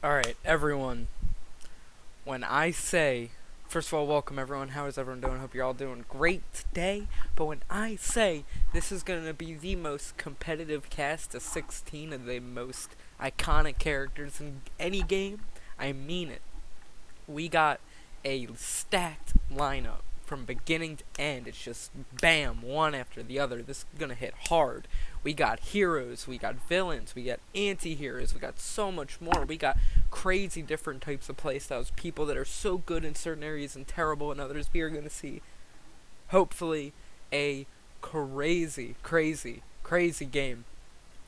Alright, everyone. When I say, first of all, welcome everyone. How is everyone doing? Hope you're all doing great today. But when I say this is going to be the most competitive cast of 16 of the most iconic characters in any game, I mean it. We got a stacked lineup from beginning to end. It's just bam, one after the other. This is gonna hit hard. We got heroes, we got villains, we got anti-heroes, we got so much more. We got crazy different types of playstyles, people that are so good in certain areas and terrible in others. We are gonna see, hopefully, a crazy game.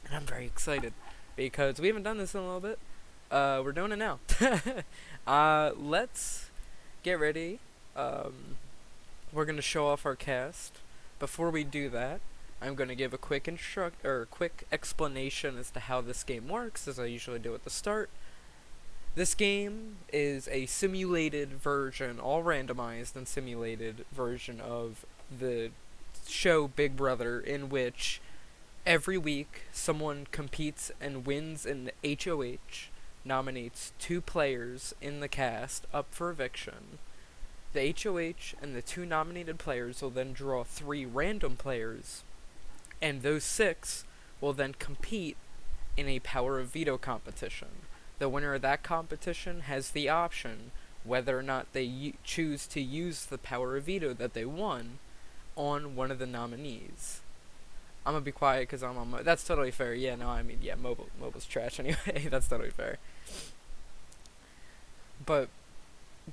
And I'm very excited because we haven't done this in a little bit. We're doing it now. Let's get ready. We're gonna show off our cast. Before we do that, I'm gonna give a quick quick explanation as to how this game works, as I usually do at the start. This game is a simulated version, all randomized and simulated version of the show Big Brother, in which every week someone competes and wins an HOH, nominates 2 players in the cast up for eviction. The HOH and the 2 nominated players will then draw 3 random players, and those 6 will then compete in a power of veto competition. The winner of that competition has the option whether or not they choose to use the power of veto that they won on one of the nominees. I'm gonna be quiet because I'm on that's totally fair. Yeah, no, I mean, yeah, mobile's trash anyway. That's totally fair. But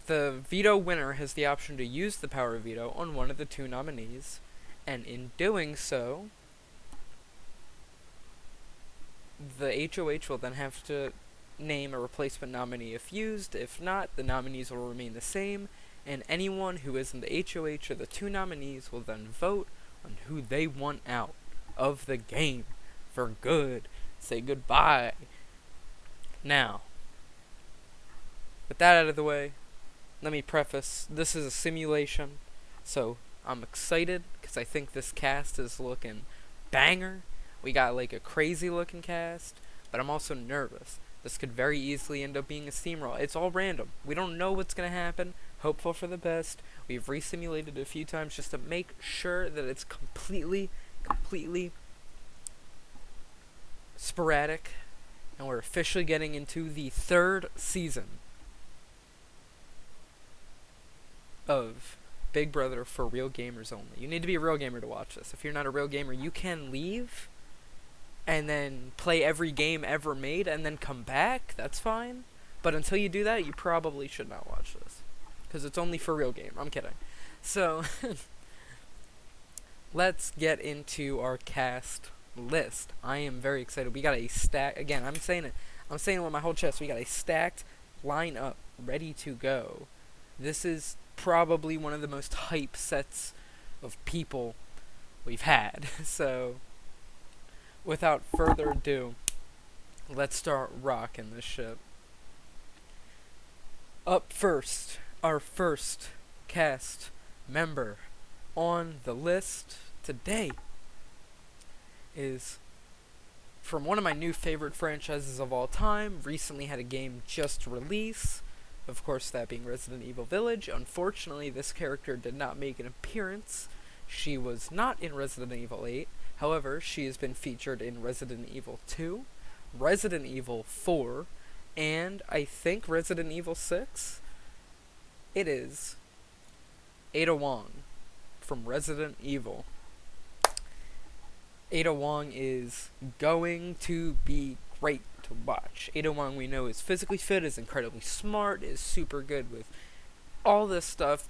the veto winner has the option to use the power of veto on one of the 2 nominees, and in doing so, the HOH will then have to name a replacement nominee if used. If not, the nominees will remain the same, and anyone who is in the HOH or the 2 nominees will then vote on who they want out of the game for good. Say goodbye. Now, with that out of the way, let me preface, this is a simulation, so I'm excited because I think this cast is looking banger. We got like a crazy looking cast, but I'm also nervous. This could very easily end up being a steamroll. It's all random. We don't know what's going to happen. Hopeful for the best. We've resimulated it a few times just to make sure that it's completely sporadic, and we're officially getting into the 3rd season of Big Brother for real gamers only. You need to be a real gamer to watch this. If you're not a real gamer, you can leave and then play every game ever made and then come back. That's fine. But until you do that, you probably should not watch this, because it's only for real game. I'm kidding. So let's get into our cast list. I am very excited. We got a stack. Again, I'm saying it with my whole chest. We got a stacked lineup ready to go. This is probably one of the most hype sets of people we've had. So, without further ado, let's start rocking this ship. Up first, our first cast member on the list today is from one of my new favorite franchises of all time. Recently had a game just released. Of course, that being Resident Evil Village. Unfortunately, this character did not make an appearance. She was not in Resident Evil 8. However, she has been featured in Resident Evil 2, Resident Evil 4, and I think Resident Evil 6. It is Ada Wong from Resident Evil. Ada Wong is going to be great to watch. Ada Wong, we know, is physically fit, is incredibly smart, is super good with all this stuff.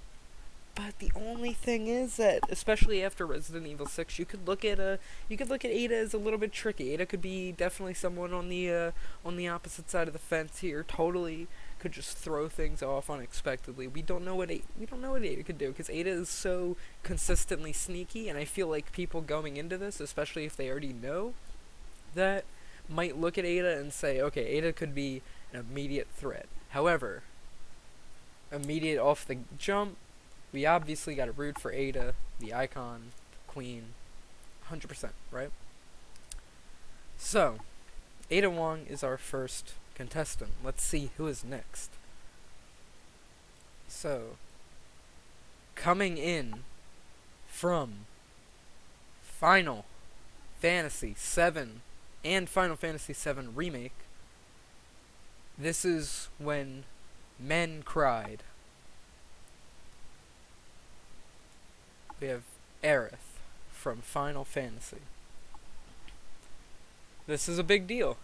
But the only thing is that, especially after Resident Evil 6, you could look at Ada as a little bit tricky. Ada could be definitely someone on the opposite side of the fence here. Totally could just throw things off unexpectedly. We don't know what Ada could do, because Ada is so consistently sneaky, and I feel like people going into this, especially if they already know that, might look at Ada and say, okay, Ada could be an immediate threat. However, immediate off the jump, we obviously got to root for Ada, the icon, queen, 100%, right? So, Ada Wong is our first contestant. Let's see who is next. So, coming in from Final Fantasy VII and Final Fantasy VII Remake, this is when men cried. We have Aerith from Final Fantasy. This is a big deal.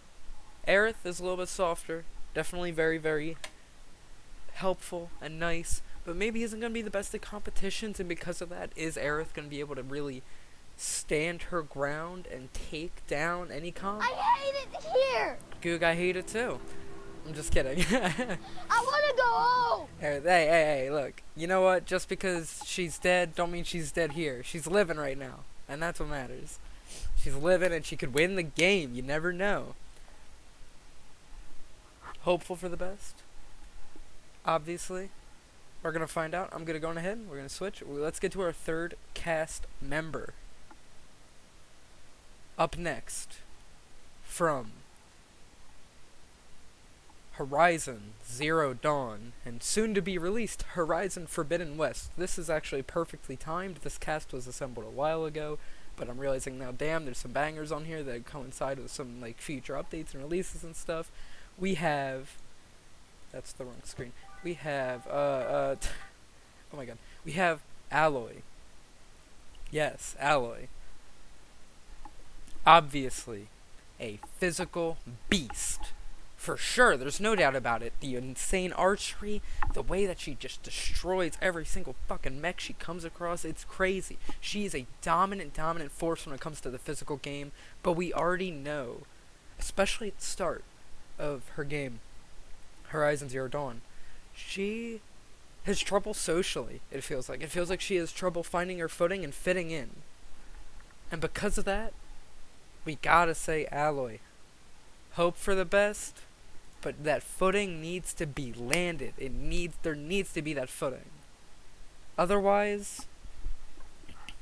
Aerith is a little bit softer, definitely very, very helpful and nice, but maybe isn't going to be the best at competitions, and because of that, is Aerith going to be able to really stand her ground and take down any comp? I hate it here! Goog, I hate it too. I'm just kidding. I want to go home! Hey, look. You know what? Just because she's dead, don't mean she's dead here. She's living right now, and that's what matters. She's living, and she could win the game. You never know. Hopeful for the best. Obviously. We're going to find out. I'm going to go ahead. We're going to switch. Let's get to our third cast member. Up next, from Horizon Zero Dawn, and soon to be released, Horizon Forbidden West. This is actually perfectly timed. This cast was assembled a while ago, but I'm realizing now, damn, there's some bangers on here that coincide with some like future updates and releases and stuff. We have, that's the wrong screen. We have, oh my god. We have Aloy. Yes, Aloy. Obviously, a physical beast. For sure, there's no doubt about it. The insane archery, the way that she just destroys every single fucking mech she comes across, it's crazy. She is a dominant force when it comes to the physical game, but we already know, especially at the start of her game, Horizon Zero Dawn, she has trouble socially, it feels like. It feels like she has trouble finding her footing and fitting in. And because of that, we gotta say Aloy. Hope for the best, but that footing needs to be landed. There needs to be that footing. Otherwise,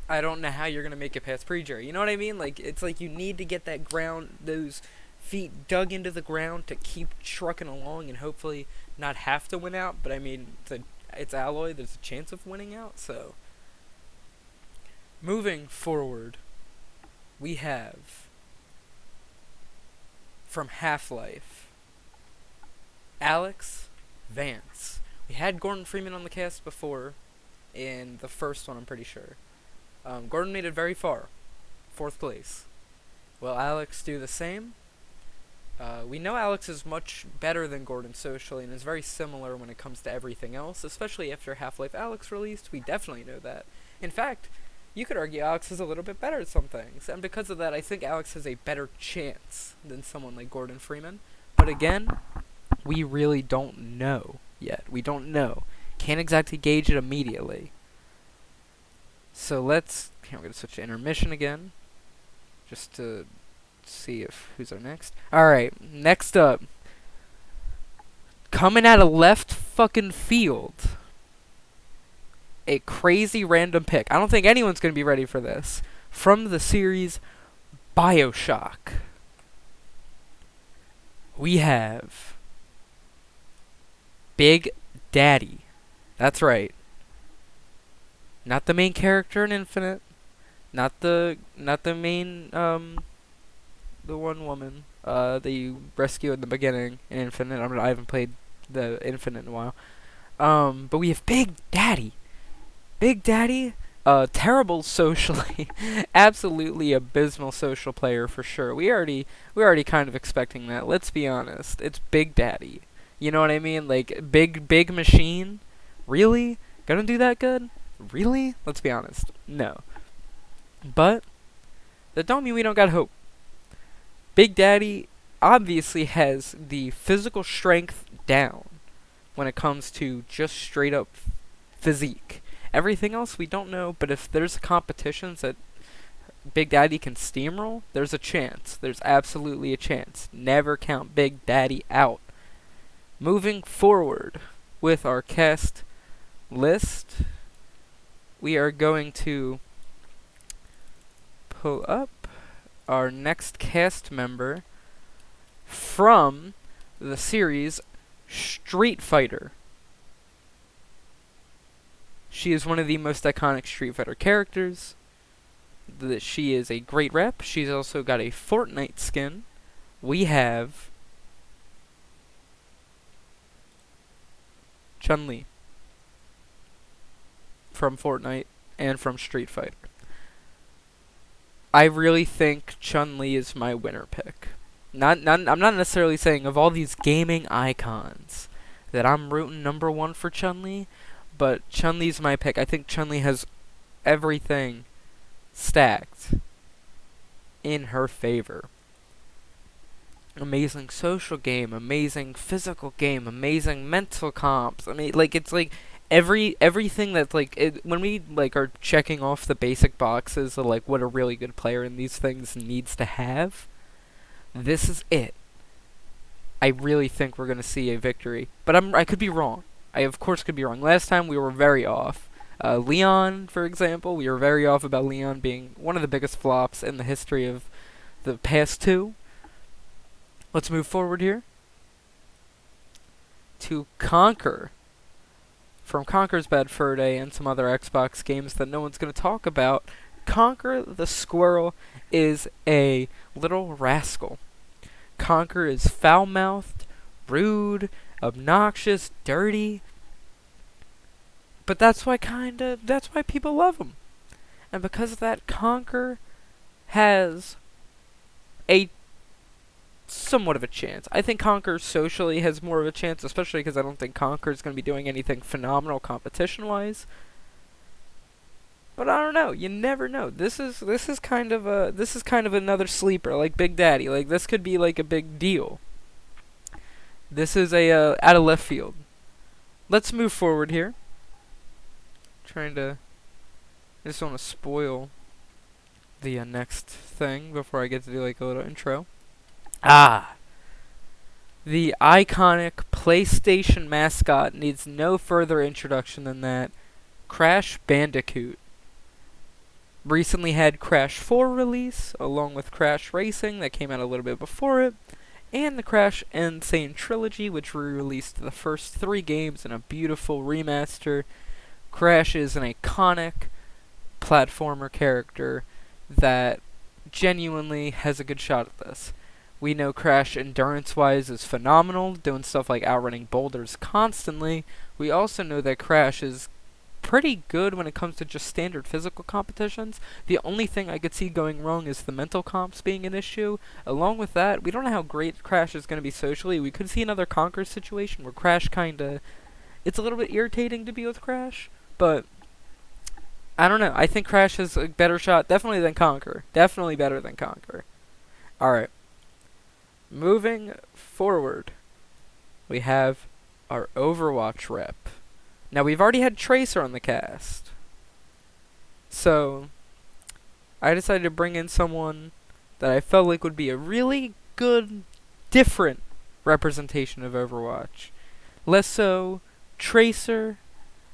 I don't know how you're gonna make it past pre-jury. You know what I mean? Like, it's like you need to get that ground, those feet dug into the ground to keep trucking along and hopefully not have to win out. But I mean, it's Aloy. There's a chance of winning out. So, moving forward, we have from Half-Life, Alex Vance. We had Gordon Freeman on the cast before, in the first one, I'm pretty sure. Gordon made it very far, 4th place. Will Alex do the same? We know Alex is much better than Gordon socially, and is very similar when it comes to everything else, especially after Half-Life Alyx released. We definitely know that. In fact, you could argue Alex is a little bit better at some things, and because of that, I think Alex has a better chance than someone like Gordon Freeman. But again, we really don't know yet. We don't know. Can't exactly gauge it immediately. So let's... Okay, I'm going to switch to intermission again, just to see if who's our next. Alright, next up. Coming out of left fucking field. A crazy random pick. I don't think anyone's going to be ready for this. From the series BioShock, we have Big Daddy. That's right. Not the main character in Infinite. Not the main, the one woman, that you rescue in the beginning in Infinite. I haven't played the Infinite in a while. But we have Big Daddy. Big Daddy, terrible socially, absolutely abysmal social player for sure. We're already kind of expecting that. Let's be honest. It's Big Daddy. You know what I mean? Like big machine. Really? Gonna do that good? Really? Let's be honest. No. But that don't mean we don't got hope. Big Daddy obviously has the physical strength down when it comes to just straight up physique. Everything else we don't know, but if there's competitions that Big Daddy can steamroll, there's a chance. There's absolutely a chance. Never count Big Daddy out. Moving forward with our cast list, we are going to pull up our next cast member from the series Street Fighter. She is one of the most iconic Street Fighter characters. She is a great rep. She's also got a Fortnite skin. We have Chun-Li from Fortnite and from Street Fighter. I really think Chun-Li is my winner pick. I'm not necessarily saying of all these gaming icons that I'm rooting number one for Chun-Li, but Chun-Li's my pick. I think Chun-Li has everything stacked in her favor. Amazing social game, amazing physical game, amazing mental comps. I mean, like, it's like everything that's like when we like are checking off the basic boxes of like what a really good player in these things needs to have. This is it. I really think we're gonna see a victory, but I could be wrong. I of course could be wrong. Last time we were very off. Leon, for example, we were very off about Leon being one of the biggest flops in the history of the past two. Let's move forward here to Conquer. From Conquer's Bad Fur Day and some other Xbox games that no one's going to talk about, Conquer the Squirrel is a little rascal. Conquer is foul-mouthed, rude, obnoxious, dirty, but that's why people love him. And because of that, Conquer has a somewhat of a chance. I think Conquer socially has more of a chance, especially because I don't think Conquer is going to be doing anything phenomenal competition-wise. But I don't know. You never know. This is kind of another sleeper, like Big Daddy. Like, this could be like a big deal. This is a out of left field. Let's move forward here. I just want to spoil the next thing before I get to do like a little intro. The iconic PlayStation mascot needs no further introduction than that. Crash Bandicoot. Recently had Crash 4 release, along with Crash Racing that came out a little bit before it, and the Crash Insane Trilogy, which re-released the first 3 games in a beautiful remaster. Crash is an iconic platformer character that genuinely has a good shot at this. We know Crash endurance-wise is phenomenal, doing stuff like outrunning boulders constantly. We also know that Crash is pretty good when it comes to just standard physical competitions. The only thing I could see going wrong is the mental comps being an issue. Along with that, we don't know how great Crash is going to be socially. We could see another Conquer situation where Crash it's a little bit irritating to be with Crash, but I don't know. I think Crash has a better shot, definitely than Conquer. Definitely better than Conquer. Alright. Moving forward, we have our Overwatch rep. Now, we've already had Tracer on the cast, so I decided to bring in someone that I felt like would be a really good, different representation of Overwatch. Less so Tracer,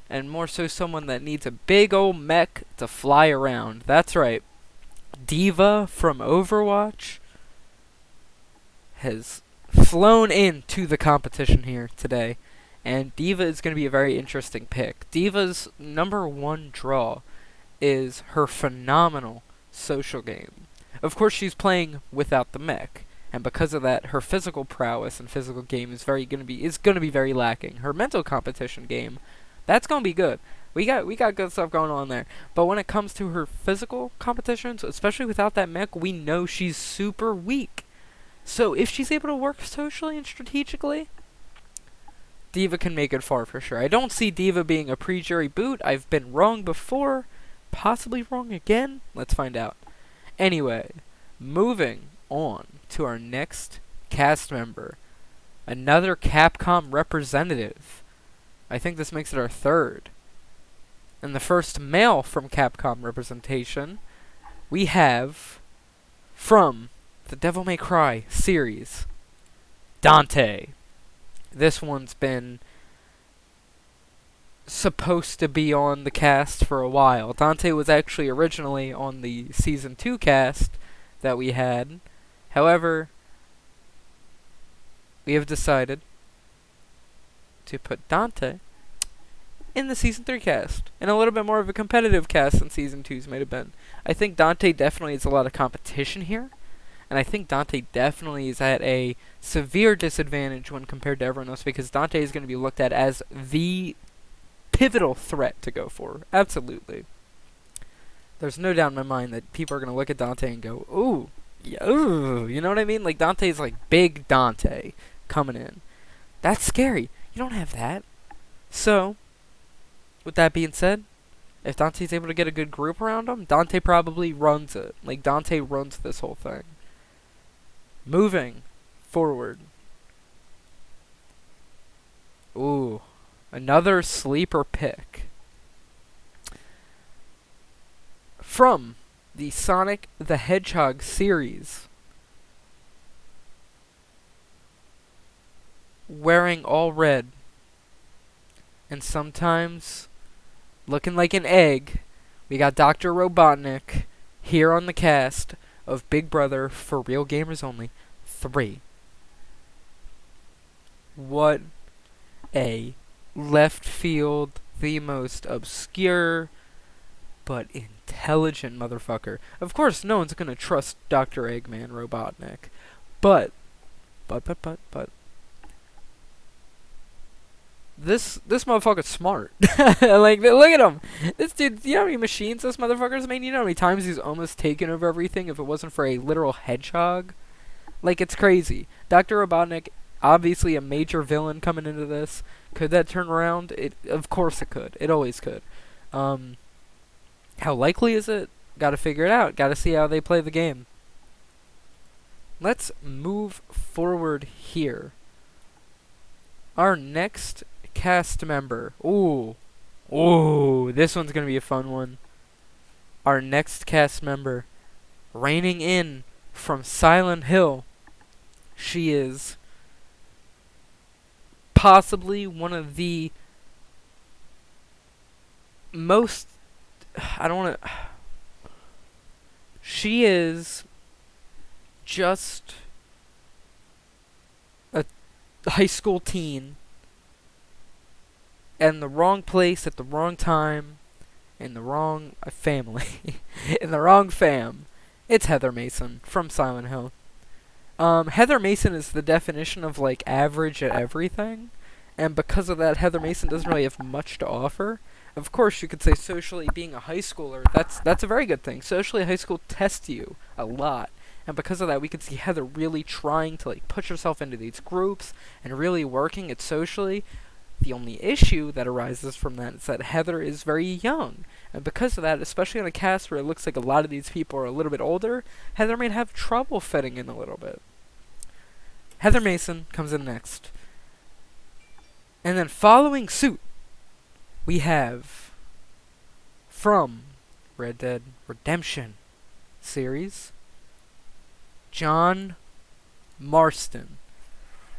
and more so someone that needs a big old mech to fly around. That's right. D.Va from Overwatch has flown into the competition here today, and D.Va is going to be a very interesting pick. D.Va's number one draw is her phenomenal social game. Of course, she's playing without the mech, and because of that, her physical prowess and physical game is going to be very lacking. Her mental competition game, that's going to be good. We got good stuff going on there. But when it comes to her physical competitions, especially without that mech, we know she's super weak. So if she's able to work socially and strategically, D.Va can make it far for sure. I don't see D.Va being a pre-jury boot. I've been wrong before, possibly wrong again. Let's find out. Anyway, moving on to our next cast member. Another Capcom representative. I think this makes it our third. And the first male from Capcom representation, we have from the Devil May Cry series, Dante. This one's been supposed to be on the cast for a while. Dante was actually originally on the Season 2 cast that we had. However, we have decided to put Dante in the Season 3 cast, and a little bit more of a competitive cast than Season 2's might have been. I think Dante definitely has a lot of competition here, and I think Dante definitely is at a severe disadvantage when compared to everyone else, because Dante is going to be looked at as the pivotal threat to go for. Absolutely. There's no doubt in my mind that people are going to look at Dante and go, ooh, yeah, ooh, you know what I mean? Like, Dante's like big Dante coming in. That's scary. You don't have that. So, with that being said, if Dante's able to get a good group around him, Dante probably runs it. Like, Dante runs this whole thing. Moving forward. Ooh, another sleeper pick. From the Sonic the Hedgehog series. Wearing all red. And sometimes looking like an egg, we got Dr. Robotnik here on the cast of Big Brother for Real Gamers Only 3. What a left field, the most obscure but intelligent motherfucker. Of course, no one's gonna trust Dr. Eggman Robotnik, but this motherfucker's smart. Like, look at him. This dude, you know how many machines this motherfucker's made? You know how many times he's almost taken over everything if it wasn't for a literal hedgehog? Like, it's crazy. Dr. Robotnik, obviously a major villain coming into this. Could that turn around? Of course it could. It always could. How likely is it? Gotta figure it out. Gotta see how they play the game. Let's move forward here. Our next cast member. Ooh, this one's gonna be a fun one. Our next cast member, reigning in from Silent Hill. She is possibly one of the most, she is just a high school teen in the wrong place at the wrong time, in the wrong family, in the wrong fam. It's Heather Mason from Silent Hill. Heather Mason is the definition of, like, average at everything, and because of that, Heather Mason doesn't really have much to offer. Of course, you could say socially, being a high schooler, that's a very good thing. Socially, high school tests you a lot. And because of that, we could see Heather really trying to, like, push herself into these groups and really working at socially. The only issue that arises from that is that Heather is very young. And because of that, especially on a cast where it looks like a lot of these people are a little bit older, Heather may have trouble fitting in a little bit. Heather Mason comes in next. And then following suit, we have from Red Dead Redemption series, John Marston,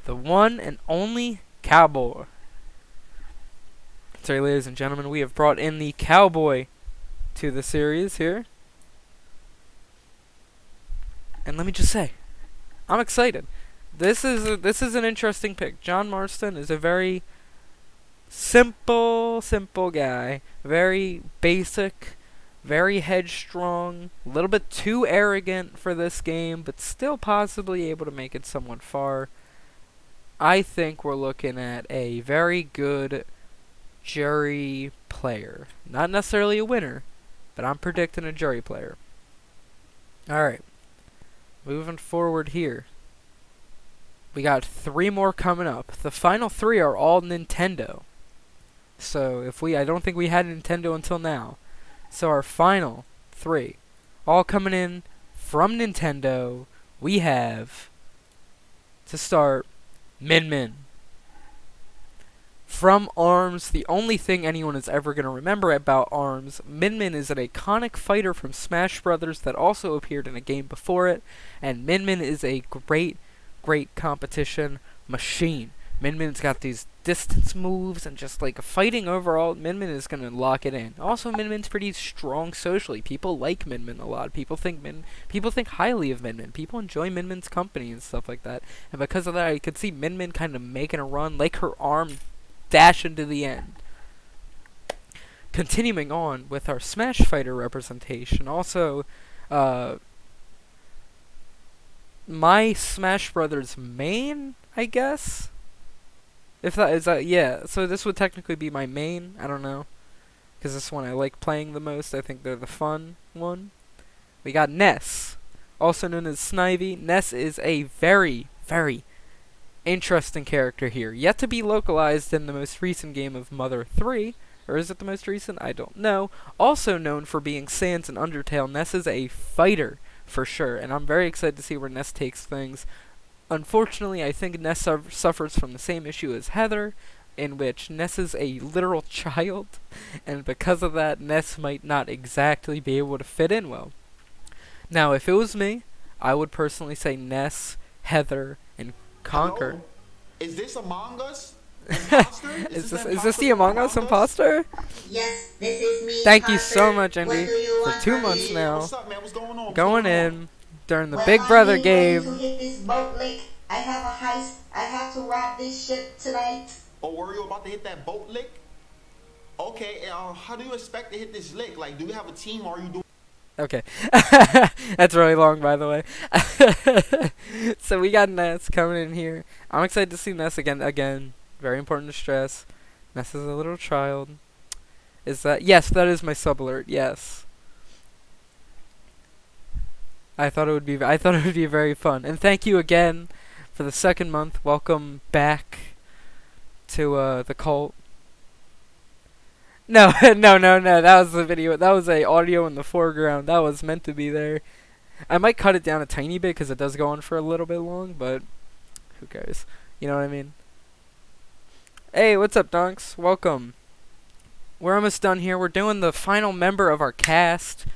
the one and only cowboy. Sorry, ladies and gentlemen, we have brought in the cowboy to the series here. And let me just say, I'm excited. This is an interesting pick. John Marston is a very simple guy, very basic, very headstrong, a little bit too arrogant for this game, but still possibly able to make it somewhat far. I think we're looking at a very good jury player. Not necessarily a winner, but I'm predicting a jury player. Alright, moving forward here. We got 3 more coming up. The final 3 are all Nintendo. So I don't think we had Nintendo until now. So our final 3, all coming in from Nintendo. We have, to start, Min Min. From ARMS, the only thing anyone is ever going to remember about ARMS, Min Min is an iconic fighter from Smash Brothers that also appeared in a game before it, and Min Min is a great competition machine. Min Min's got these distance moves and just like fighting overall. Min Min is gonna lock it in. Also, Min Min's pretty strong socially. People like Min Min a lot. People think highly of Min Min. People enjoy Min Min's company and stuff like that. And because of that, I could see Min Min kind of making a run, like her arm dashing to the end. Continuing on with our Smash Fighter representation. Also, my Smash Brothers main, I guess. If that is that, yeah. So this would technically be my main. I don't know, because this one I like playing the most. I think they're the fun one. We got Ness, also known as Snivy. Ness is a very, very interesting character here. Yet to be localized in the most recent game of Mother 3. Or is it the most recent? I don't know. Also known for being Sans in Undertale, Ness is a fighter for sure. And I'm very excited to see where Ness takes things. Unfortunately, I think Ness suffers from the same issue as Heather, in which Ness is a literal child, and because of that, Ness might not exactly be able to fit in well. Now, if it was me, I would personally say Ness, Heather, and Conquer. Hello? Is this Among Us? Imposter? Is this the Among Us imposter? Yes, this is me. Thank you Parker. so much, What Andy, do you for want 2 from months me? now. What's up, man? What's going on? What's Going going on? in during the Well, Big I'm Brother getting ready game. to hit this boat lick. I have a heist. I have to rob this ship tonight. Oh, were you about to hit that boat lick? Okay, how do you expect to hit this lick? Like, do you have a team or are you doing? Okay. That's really long, by the way. So we got Ness coming in here. I'm excited to see Ness again. Again, very important to stress. Ness is a little child. Is that... Yes, that is my sub alert. Yes. I thought it would be very fun. And thank you again for the 2nd month. Welcome back to the cult. No, no. That was the video. That was a audio in the foreground. That was meant to be there. I might cut it down a tiny bit because it does go on for a little bit long, but who cares? You know what I mean? Hey, what's up, Dunks? Welcome. We're almost done here. We're doing the final member of our cast.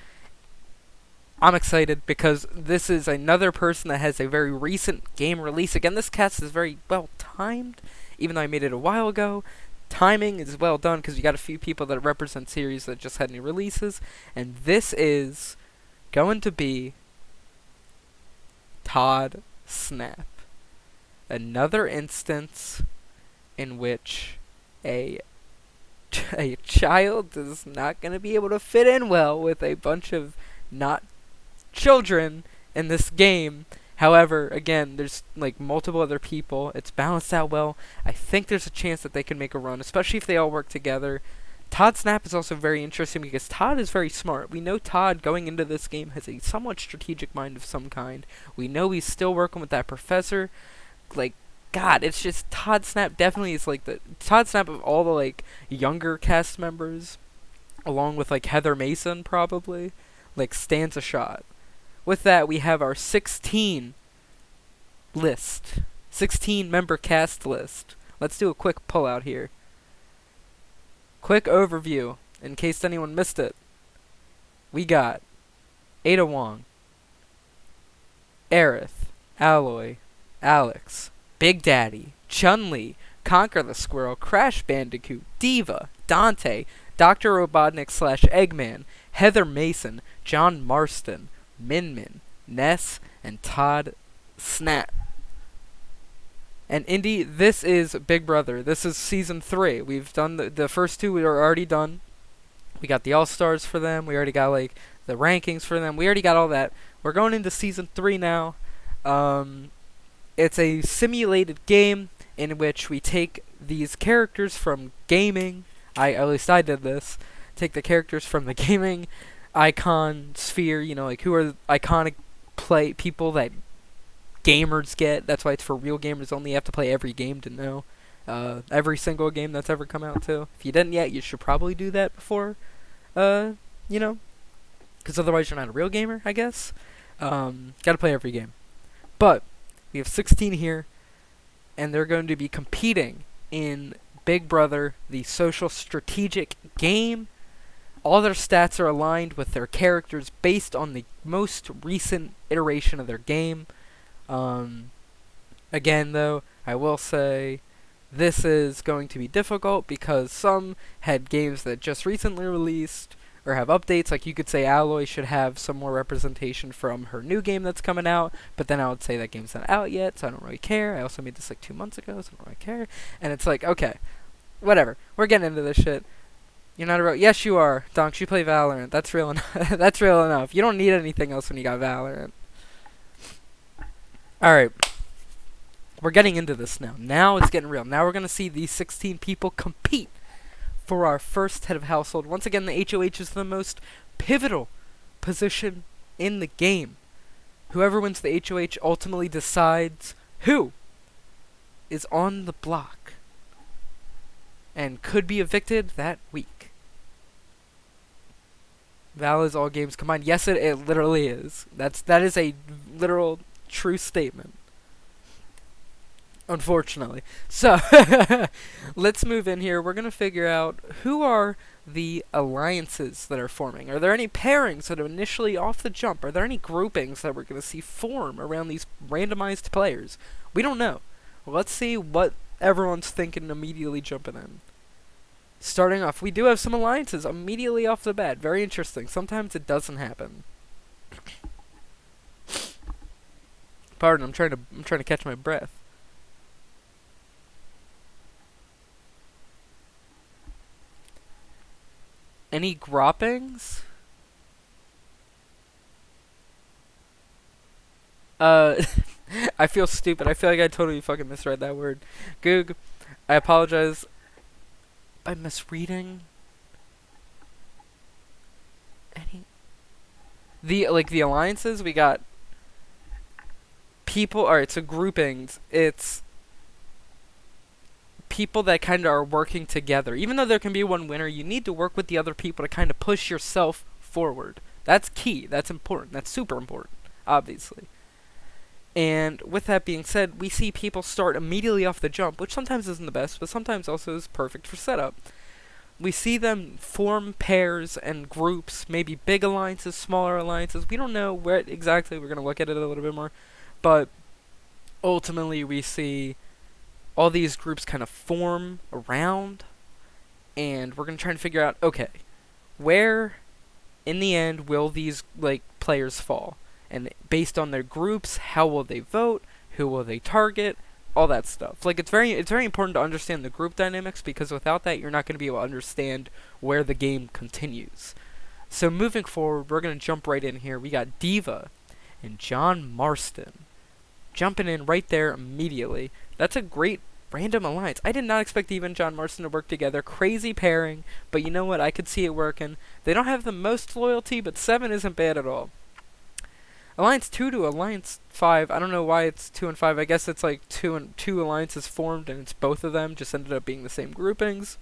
I'm excited because this is another person that has a very recent game release. Again, this cast is very well timed, even though I made it a while ago. Timing is well done because you got a few people that represent series that just had new releases, and this is going to be Todd Snap. Another instance in which a child is not going to be able to fit in well with a bunch of not children in this game. However, again, there's like multiple other people. It's balanced out well. I think there's a chance that they can make a run, especially if they all work together. Todd Snap is also very interesting because Todd is very smart. We know Todd going into this game has a somewhat strategic mind of some kind. We know he's still working with that professor. Like, God, it's just Todd Snap definitely is like the Todd Snap of all the like younger cast members, along with like Heather Mason probably, like stands a shot. With that, we have our 16 list. 16 member cast list. Let's do a quick pull out here. Quick overview, in case anyone missed it. We got Ada Wong, Aerith, Alloy, Alex, Big Daddy, Chun-Li, Conquer the Squirrel, Crash Bandicoot, Diva, Dante, Dr. Robotnik / Eggman, Heather Mason, John Marston, Min Min, Ness, and Todd Snap. And Indy, this is Big Brother. This is season 3. We've done the first 2 we are already done. We got the All-Stars for them. We already got like the rankings for them. We already got all that. We're going into season 3 now. It's a simulated game in which we take these characters from gaming. At least I did this. Take the characters from the gaming icon sphere, you know, like who are iconic people that gamers get. That's why it's for real gamers only. You have to play every game to know. Every single game that's ever come out too. If you didn't yet, you should probably do that before, you know, because otherwise you're not a real gamer, I guess. Gotta play every game. But we have 16 here, and they're going to be competing in Big Brother, the social strategic game. All their stats are aligned with their characters based on the most recent iteration of their game. Again, though, I will say this is going to be difficult because some had games that just recently released or have updates. Like you could say Alloy should have some more representation from her new game that's coming out, but then I would say that game's not out yet, so I don't really care. I also made this like 2 months ago, so I don't really care. And it's like, okay, whatever. We're getting into this shit. You're not a real. Yes, you are. Donks, you play Valorant. That's real enough. That's real enough. You don't need anything else when you got Valorant. Alright. We're getting into this now. Now it's getting real. Now we're going to see these 16 people compete for our first head of household. Once again, the HOH is the most pivotal position in the game. Whoever wins the HOH ultimately decides who is on the block and could be evicted that week. Val is all games combined. Yes, it literally is. That is a literal true statement. Unfortunately. So, let's move in here. We're going to figure out who are the alliances that are forming. Are there any pairings that are initially off the jump? Are there any groupings that we're going to see form around these randomized players? We don't know. Let's see what everyone's thinking immediately jumping in. Starting off, we do have some alliances immediately off the bat. Very interesting. Sometimes it doesn't happen. Pardon, I'm trying to catch my breath. Any groupings? I feel stupid. I feel like I totally fucking misread that word. Goog, I apologize. I'm misreading. The alliances, we got people. Alright, so groupings. It's people that kind of are working together. Even though there can be one winner, you need to work with the other people to kind of push yourself forward. That's key. That's important. That's super important, obviously. And with that being said, we see people start immediately off the jump, which sometimes isn't the best, but sometimes also is perfect for setup. We see them form pairs and groups, maybe big alliances, smaller alliances. We don't know where exactly. We're going to look at it a little bit more. But ultimately, we see all these groups kind of form around, and we're going to try and figure out, okay, where in the end will these players fall? And based on their groups, how will they vote? Who will they target? All that stuff. It's very important to understand the group dynamics, because without that, you're not going to be able to understand where the game continues. So moving forward, we're going to jump right in here. We got Diva and John Marston jumping in right there immediately. That's a great random alliance. I did not expect Diva and John Marston to work together. Crazy pairing, but you know what? I could see it working. They don't have the most loyalty, but 7 isn't bad at all. Alliance 2 to Alliance 5, I don't know why it's 2 and 5. I guess it's like two alliances formed, and it's both of them just ended up being the same groupings.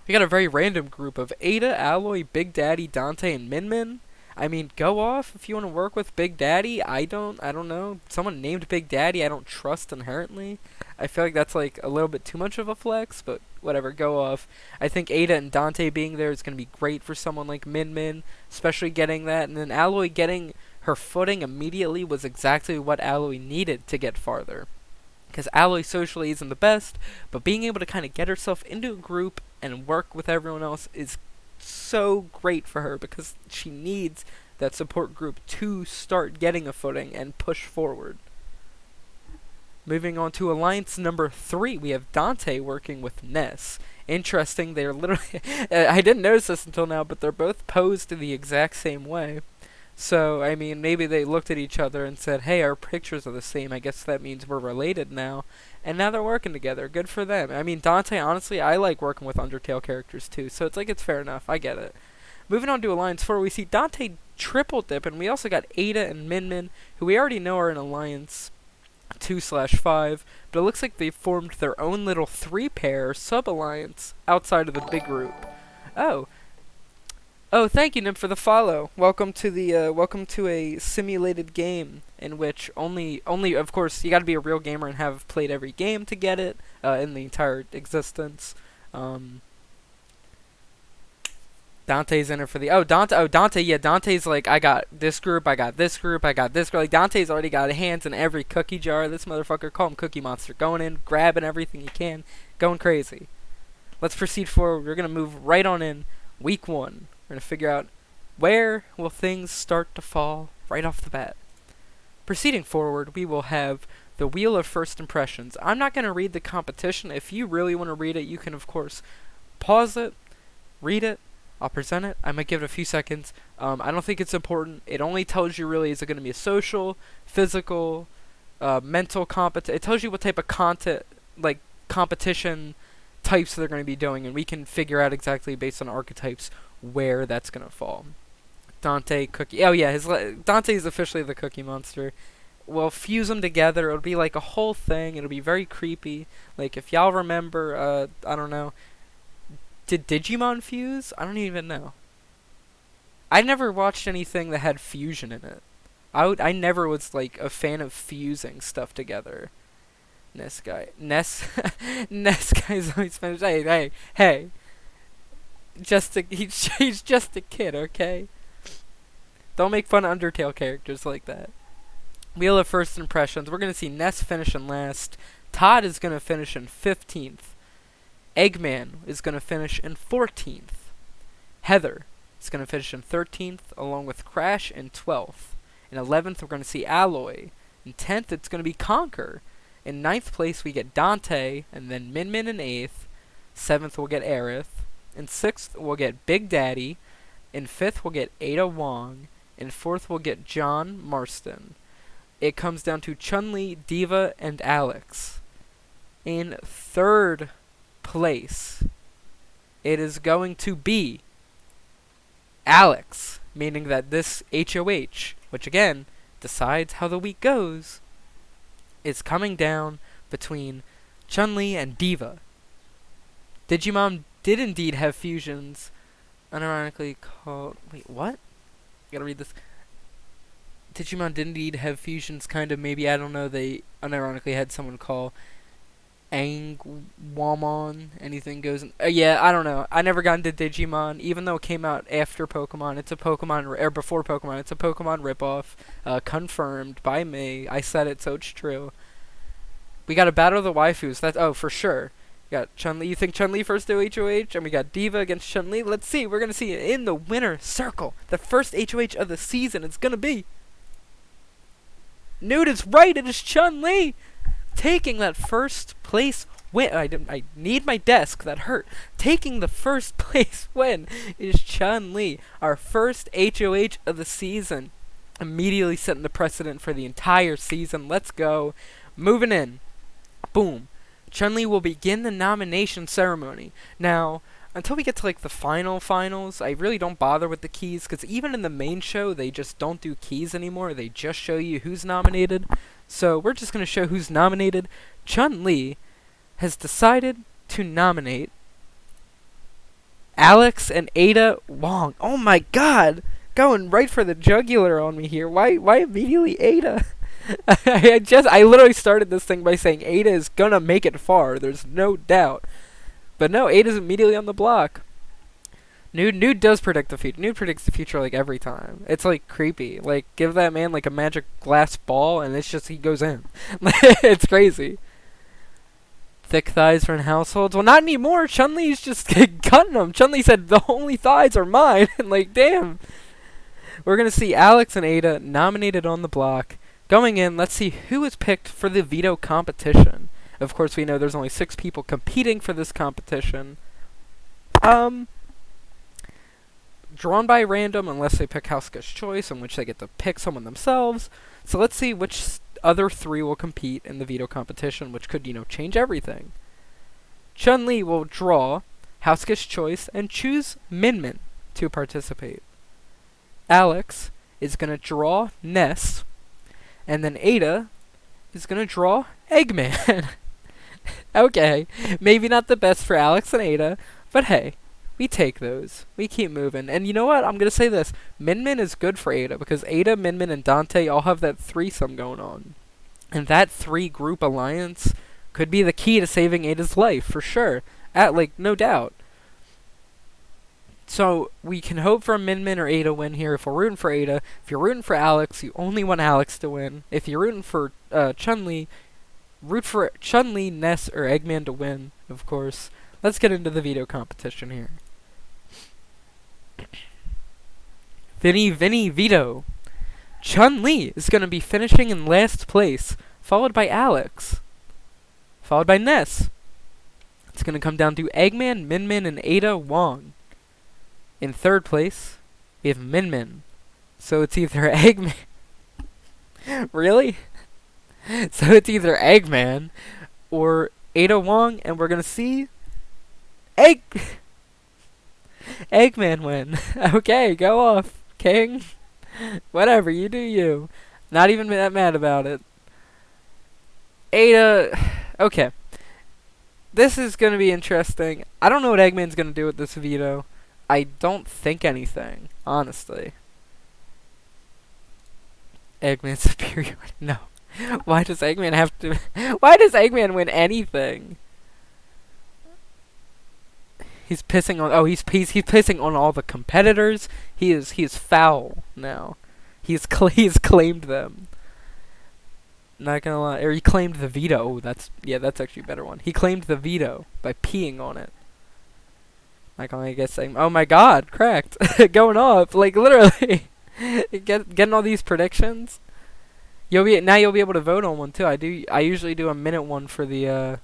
We got a very random group of Ada, Alloy, Big Daddy, Dante, and Min Min. I mean, go off if you want to work with Big Daddy. I don't know. Someone named Big Daddy I don't trust inherently. I feel like that's like a little bit too much of a flex, but whatever, go off. I think Ada and Dante being there is going to be great for someone like Min Min, especially getting that. And then Alloy getting her footing immediately was exactly what Alloy needed to get farther. Because Alloy socially isn't the best, but being able to kind of get herself into a group and work with everyone else is so great for her, because she needs that support group to start getting a footing and push forward. Moving on to alliance number 3, we have Dante working with Ness. Interesting, they're literally I didn't notice this until now, but they're both posed the exact same way. So, I mean, maybe they looked at each other and said, hey, our pictures are the same, I guess that means we're related now. And now they're working together. Good for them. I mean, Dante, honestly, I like working with Undertale characters too, so it's fair enough. I get it. Moving on to Alliance 4, we see Dante triple dip, and we also got Ada and Min Min, who we already know are in Alliance 2/5, but it looks like they formed their own little 3-pair sub-alliance outside of the big group. Oh, thank you, Nim, for the follow. Welcome to a simulated game in which only, of course, you gotta be a real gamer and have played every game to get it, in the entire existence. Dante's in it for the Dante, yeah, Dante's like, I got this group, I got this group, I got this group. Like, Dante's already got hands in every cookie jar. This motherfucker, call him Cookie Monster, going in, grabbing everything he can, going crazy. Let's proceed forward. We're gonna move right on in. Week 1. We're gonna figure out where will things start to fall right off the bat. Proceeding forward, we will have the Wheel of First Impressions. I'm not gonna read the competition. If you really want to read it, you can of course pause it, read it. I'll present it. I might give it a few seconds. I don't think it's important. It only tells you really, is it going to be a social, physical, mental competition. It tells you what type of competition types they're going to be doing, and we can figure out exactly based on archetypes where that's going to fall. Dante, Cookie. Oh yeah, Dante is officially the Cookie Monster. We'll fuse them together. It'll be like a whole thing. It'll be very creepy. Like, if y'all remember, I don't know. Did Digimon fuse? I don't even know. I never watched anything that had fusion in it. I never was like a fan of fusing stuff together. Ness Ness guy's always finished. Hey. He's just a kid, okay? Don't make fun of Undertale characters like that. Wheel of First Impressions. We're gonna see Ness finish in last. Todd is gonna finish in 15th. Eggman is going to finish in 14th. Heather is going to finish in 13th, along with Crash in 12th. In 11th, we're going to see Alloy. In 10th, it's going to be Conquer. In 9th place, we get Dante, and then Min Min in 8th. 7th, we'll get Aerith. In 6th, we'll get Big Daddy. In 5th, we'll get Ada Wong. In 4th, we'll get John Marston. It comes down to Chun-Li, Diva, and Alex. In 3rd place, it is going to be Alex, meaning that this HOH, which again decides how the week goes, is coming down between Chun-Li and Diva. Digimon did indeed have fusions, unironically called... Wait, what? Gotta read this. Digimon did indeed have fusions, kind of, maybe, I don't know, they unironically had someone call Angwamon, anything goes in, yeah, I don't know. I never got into Digimon, even though it came out after Pokemon. It's a Pokemon, or before Pokemon. It's a Pokemon ripoff, confirmed by me. I said it, so it's true. We got a Battle of the Waifus. That's, oh, for sure. We got Chun-Li. You think Chun-Li first do HOH? And we got Diva against Chun-Li. Let's see. We're gonna see it in the winner circle. The first HOH of the season. It's gonna be... Nude is right. It is Chun-Li taking that first place win. I need my desk. That hurt. Taking the first place win is Chun-Li, our first HOH of the season. Immediately setting the precedent for the entire season. Let's go. Moving in. Boom. Chun-Li will begin the nomination ceremony. Now, until we get to like the finals, I really don't bother with the keys, because even in the main show, they just don't do keys anymore. They just show you who's nominated. So we're just going to show who's nominated. Chun-Li has decided to nominate Alex and Ada Wong. Oh my god! Going right for the jugular on me here. Why immediately Ada? I literally started this thing by saying Ada is gonna make it far. There's no doubt. But no, Ada's immediately on the block. Nude does predict the future. Nude predicts the future like every time. It's like creepy. Like, give that man like a magic glass ball and it's just he goes in. It's crazy. Thick thighs for households. Well, not anymore. Chun-Li's just cutting them. Chun-Li said the only thighs are mine. Like, damn. We're gonna see Alex and Ada nominated on the block. Going in, let's see who is picked for the veto competition. Of course, we know there's only 6 people competing for this competition. Drawn by random, unless they pick House Guest Choice, in which they get to pick someone themselves. So let's see which other 3 will compete in the veto competition, which could, change everything. Chun-Li will draw House Guest Choice and choose Min Min to participate. Alex is going to draw Ness, and then Ada is going to draw Eggman. Okay, maybe not the best for Alex and Ada, but hey, we take those. We keep moving. And you know what? I'm going to say this. Min Min is good for Ada, because Ada, Min Min, and Dante all have that threesome going on. And that 3-group alliance could be the key to saving Ada's life, for sure. No doubt. So we can hope for a Min Min or Ada win here if we're rooting for Ada. If you're rooting for Alex, you only want Alex to win. If you're rooting for Chun-Li, root for Chun-Li, Ness, or Eggman to win, of course. Let's get into the veto competition here. Vinny veto. Chun-Li is going to be finishing in last place, followed by Alex, followed by Ness. It's going to come down to Eggman, Min Min, and Ada Wong. In third place, we have Min Min. So it's either Eggman. Really? So it's either Eggman or Ada Wong, and we're going to see Eggman win. Okay, go off, King. Whatever, you do you. Not even that mad about it. Ada. Okay. This is going to be interesting. I don't know what Eggman's going to do with this veto. I don't think anything, honestly. Eggman's superior. No. Why does Eggman have to... Why does Eggman win anything? He's pissing on... Oh, he's pissing on all the competitors. He is foul now. He's claimed them. Not gonna lie. Or he claimed the veto. Oh, that's actually a better one. He claimed the veto by peeing on it. Like, I guess saying, oh my god, cracked. Going off. Like, literally. Getting all these predictions. You'll be able to vote on one too. I usually do a minute one for the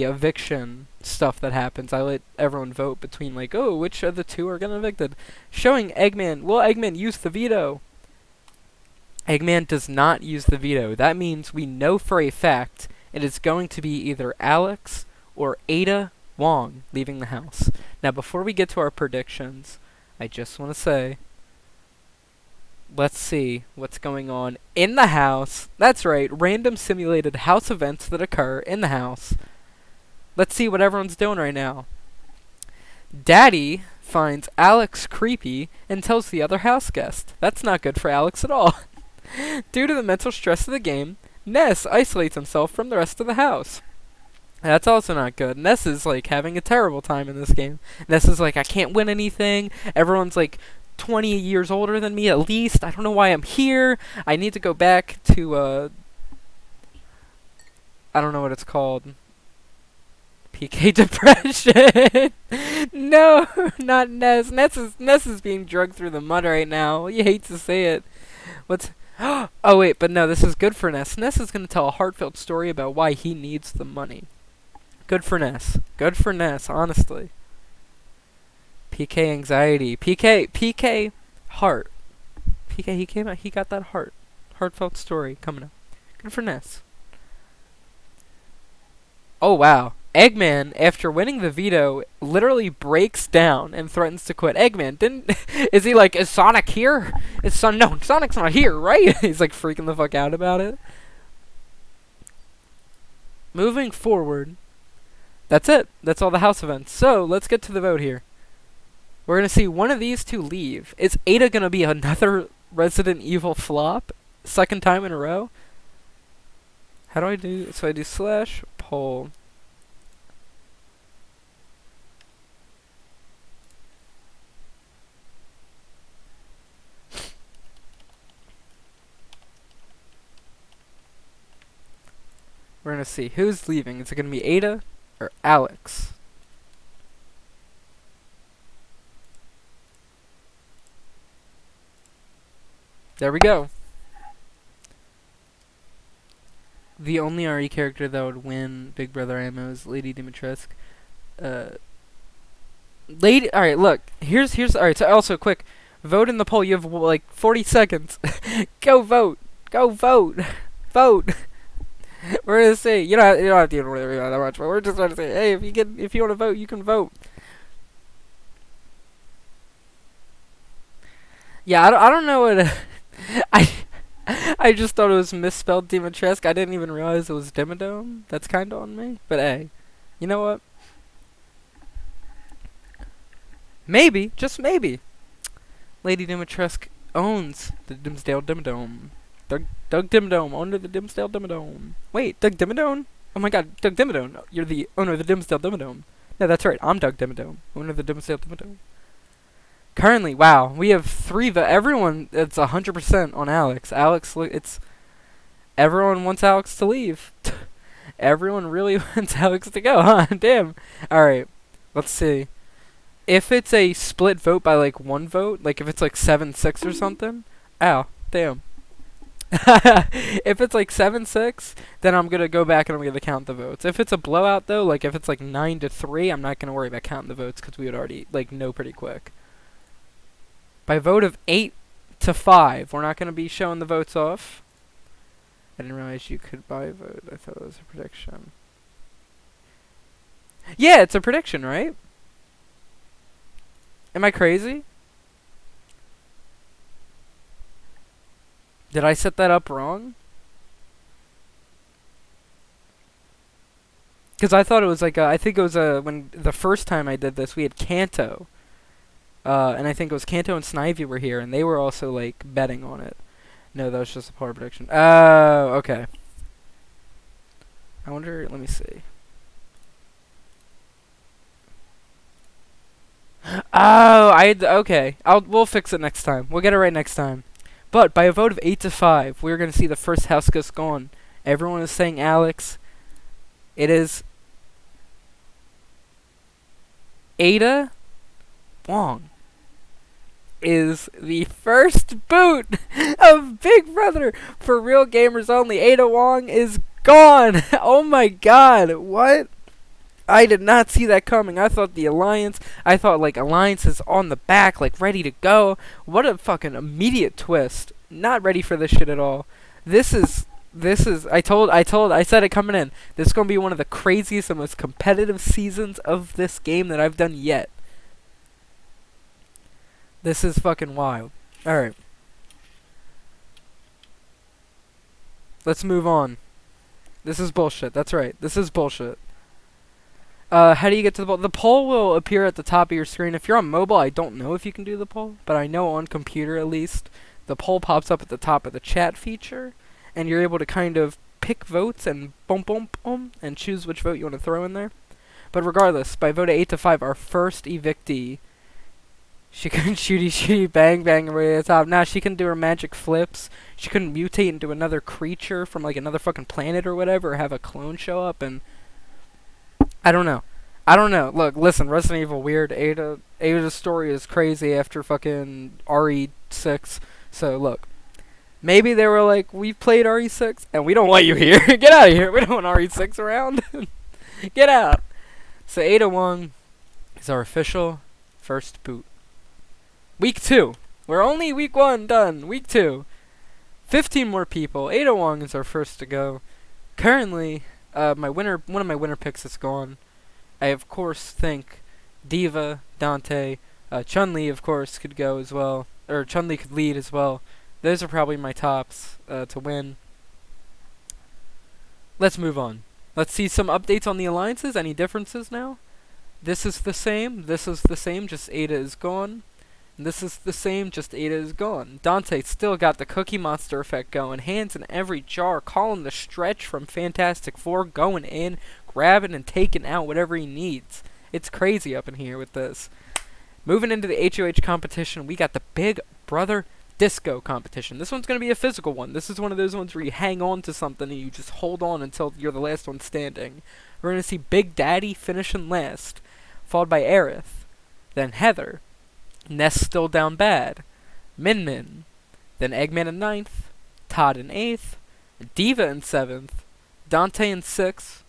eviction stuff that happens. I let everyone vote between like, oh, which of the two are gonna evicted. Showing Eggman. Will Eggman use the veto? Eggman does not use the veto. That means we know for a fact it is going to be either Alex or Ada Wong leaving the house. Now, before we get to our predictions, I just want to say, let's see what's going on in the house. That's right, random simulated house events that occur in the house. Let's see what everyone's doing right now. Daddy finds Alex creepy and tells the other house guest. That's not good for Alex at all. Due to the mental stress of the game, Ness isolates himself from the rest of the house. That's also not good. Ness is like having a terrible time in this game. Ness is like, I can't win anything. Everyone's like 20 years older than me at least. I don't know why I'm here. I need to go back to I don't know what it's called. PK depression. No, not Ness. Ness is being drugged through the mud right now. You hate to say it. Oh wait, but no, this is good for Ness. Ness is going to tell a heartfelt story about why he needs the money. Good for Ness. Good for Ness, honestly. PK anxiety. PK heart. PK, he came out, he got that heartfelt story coming up. Good for Ness. Oh wow. Eggman, after winning the veto, literally breaks down and threatens to quit. Eggman, is he like, is Sonic here? No, Sonic's not here, right? He's like freaking the fuck out about it. Moving forward, that's it. That's all the house events. So, let's get to the vote here. We're going to see one of these two leave. Is Ada going to be another Resident Evil flop? Second time in a row? How do I do? So I do slash poll. We're going to see who's leaving. Is it going to be Ada or Alex? There we go. The only RE character that would win Big Brother ammo is Lady Dimitrescu. Alright, look. Here's alright, so also quick. Vote in the poll. You have like 40 seconds. Go vote. Go vote. Vote. We're gonna say you don't have to really that much, but we're just gonna say, hey, if you want to vote, you can vote. Yeah, I don't know what I just thought it was misspelled Dimitrescu. I didn't even realize it was Dimmadome. That's kind of on me. But hey, you know what? Maybe, just maybe, Lady Dimitrescu owns the Dimsdale Dimmadome. Doug Dimmadome, owner of the Dimsdale Dimmadome. Wait, Doug Dimmadome? Oh my god, Doug Dimmadome. You're the owner of the Dimsdale Dimmadome. No, that's right. I'm Doug Dimmadome, owner of the Dimsdale Dimmadome. Currently, wow, we have 3 everyone, it's 100% on Alex. Alex, it's, everyone wants Alex to leave. Everyone really wants Alex to go, huh? Damn. Alright, let's see. If it's a split vote by like 1 vote, like if it's like 7-6 or something, ow, damn. If it's like 7-6, then I'm gonna go back and I'm gonna count the votes. If it's a blowout though, like if it's like 9-3, I'm not gonna worry about counting the votes because we would already like know pretty quick. By vote of 8-5, we're not gonna be showing the votes off. I didn't realize you could buy a vote. I thought it was a prediction. Yeah, it's a prediction, right? Am I crazy? Did I set that up wrong? Because I thought it was like, I think it was when the first time I did this, we had Kanto. And I think it was Kanto and Snivy were here, and they were also like betting on it. No, that was just a power prediction. Oh, okay. I wonder, let me see. Oh, okay. We'll fix it next time. We'll get it right next time. But by a vote of 8-5, we're gonna see the first house ghost gone. Everyone is saying Alex. It is Ada Wong is the first boot of Big Brother for real gamers only. Ada Wong is gone. Oh my god, what? I did not see that coming. I thought like Alliance is on the back, like ready to go. What a fucking immediate twist. Not ready for this shit at all. This is I said it coming in. This is gonna be one of the craziest and most competitive seasons of this game that I've done yet. This is fucking wild. Alright. Let's move on. This is bullshit. That's right. This is bullshit. How do you get to the poll? The poll will appear at the top of your screen. If you're on mobile, I don't know if you can do the poll, but I know on computer at least, the poll pops up at the top of the chat feature, and you're able to kind of pick votes and boom, boom, boom, and choose which vote you want to throw in there. But regardless, by vote of 8-5, our first evictee, she couldn't shooty bang bang away at the top. Now she can do her magic flips. She couldn't mutate into another creature from like another fucking planet or whatever, or have a clone show up, and I don't know. Look, listen, Resident Evil weird. Ada's story is crazy after fucking RE6. So look, maybe they were like, we've played RE6 and we don't want you here. Get out of here. We don't want RE6 around. Get out. So Ada Wong is our official first boot. Week 2. We're only week 1 done. Week 2. 15 more people. Ada Wong is our first to go. Currently, one of my winner picks is gone. I of course think Diva, Dante, Chun-Li of course could go as well, or Chun-Li could lead as well. Those are probably my tops to win. Let's move on. Let's see some updates on the alliances. Any differences now? This is the same. This is the same. Just Ada is gone. And this is the same. Just Ada is gone. Dante still got the Cookie Monster effect going. Hands in every jar. Calling the stretch from Fantastic Four. Going in, grabbing and taking out whatever he needs. It's crazy up in here with this. Moving into the HOH competition, we got the Big Brother Disco competition. This one's going to be a physical one. This is one of those ones where you hang on to something and you just hold on until you're the last one standing. We're going to see Big Daddy finishing last, followed by Aerith, then Heather, Ness still down bad, Min Min, then Eggman in 9th, Todd in 8th, Diva in 7th, Dante in 6th,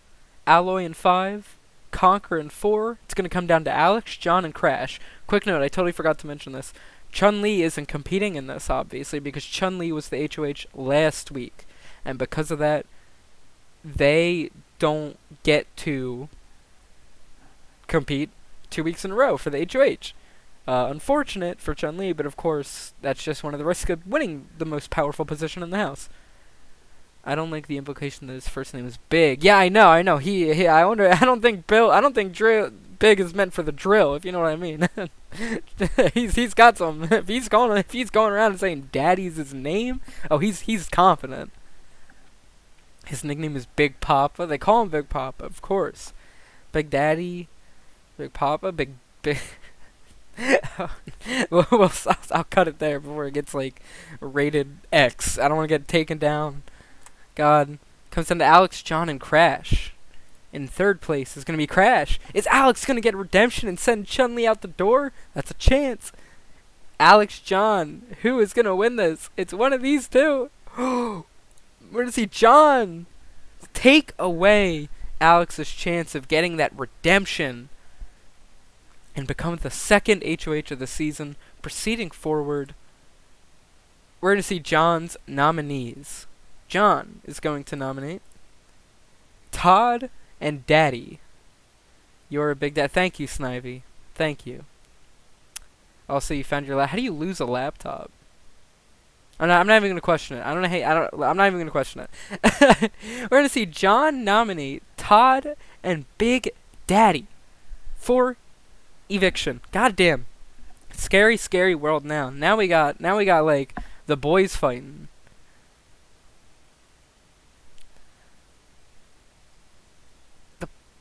Alloy in 5, Conquer in 4. It's going to come down to Alex, John, and Crash. Quick note, I totally forgot to mention this. Chun-Li isn't competing in this, obviously, because Chun-Li was the HOH last week. And because of that, they don't get to compete 2 weeks in a row for the HOH. Unfortunate for Chun-Li, but of course, that's just one of the risks of winning the most powerful position in the house. I don't like the implication that his first name is Big. Yeah, I know. I wonder. I don't think Big is meant for the drill, if you know what I mean. he's got some. If he's going around and saying Daddy's his name, oh, he's confident. His nickname is Big Papa. They call him Big Papa, of course. Big Daddy, Big Papa, Big. I'll cut it there before it gets like rated X. I don't want to get taken down. God. Comes down to Alex, John, and Crash. In third place is going to be Crash. Is Alex going to get redemption and send Chun-Li out the door? That's a chance. Alex, John. Who is going to win this? It's one of these two. We're going to see John take away Alex's chance of getting that redemption and become the second HOH of the season. Proceeding forward, we're going to see John's nominees. John is going to nominate Todd and Daddy. You're a big dad. Thank you, Snivy. Thank you. Also, you found your how do you lose a laptop? I'm not even gonna question it. I'm not even gonna question it. We're gonna see John nominate Todd and Big Daddy for eviction. God damn. Scary, scary world now. Now we got like the boys fighting.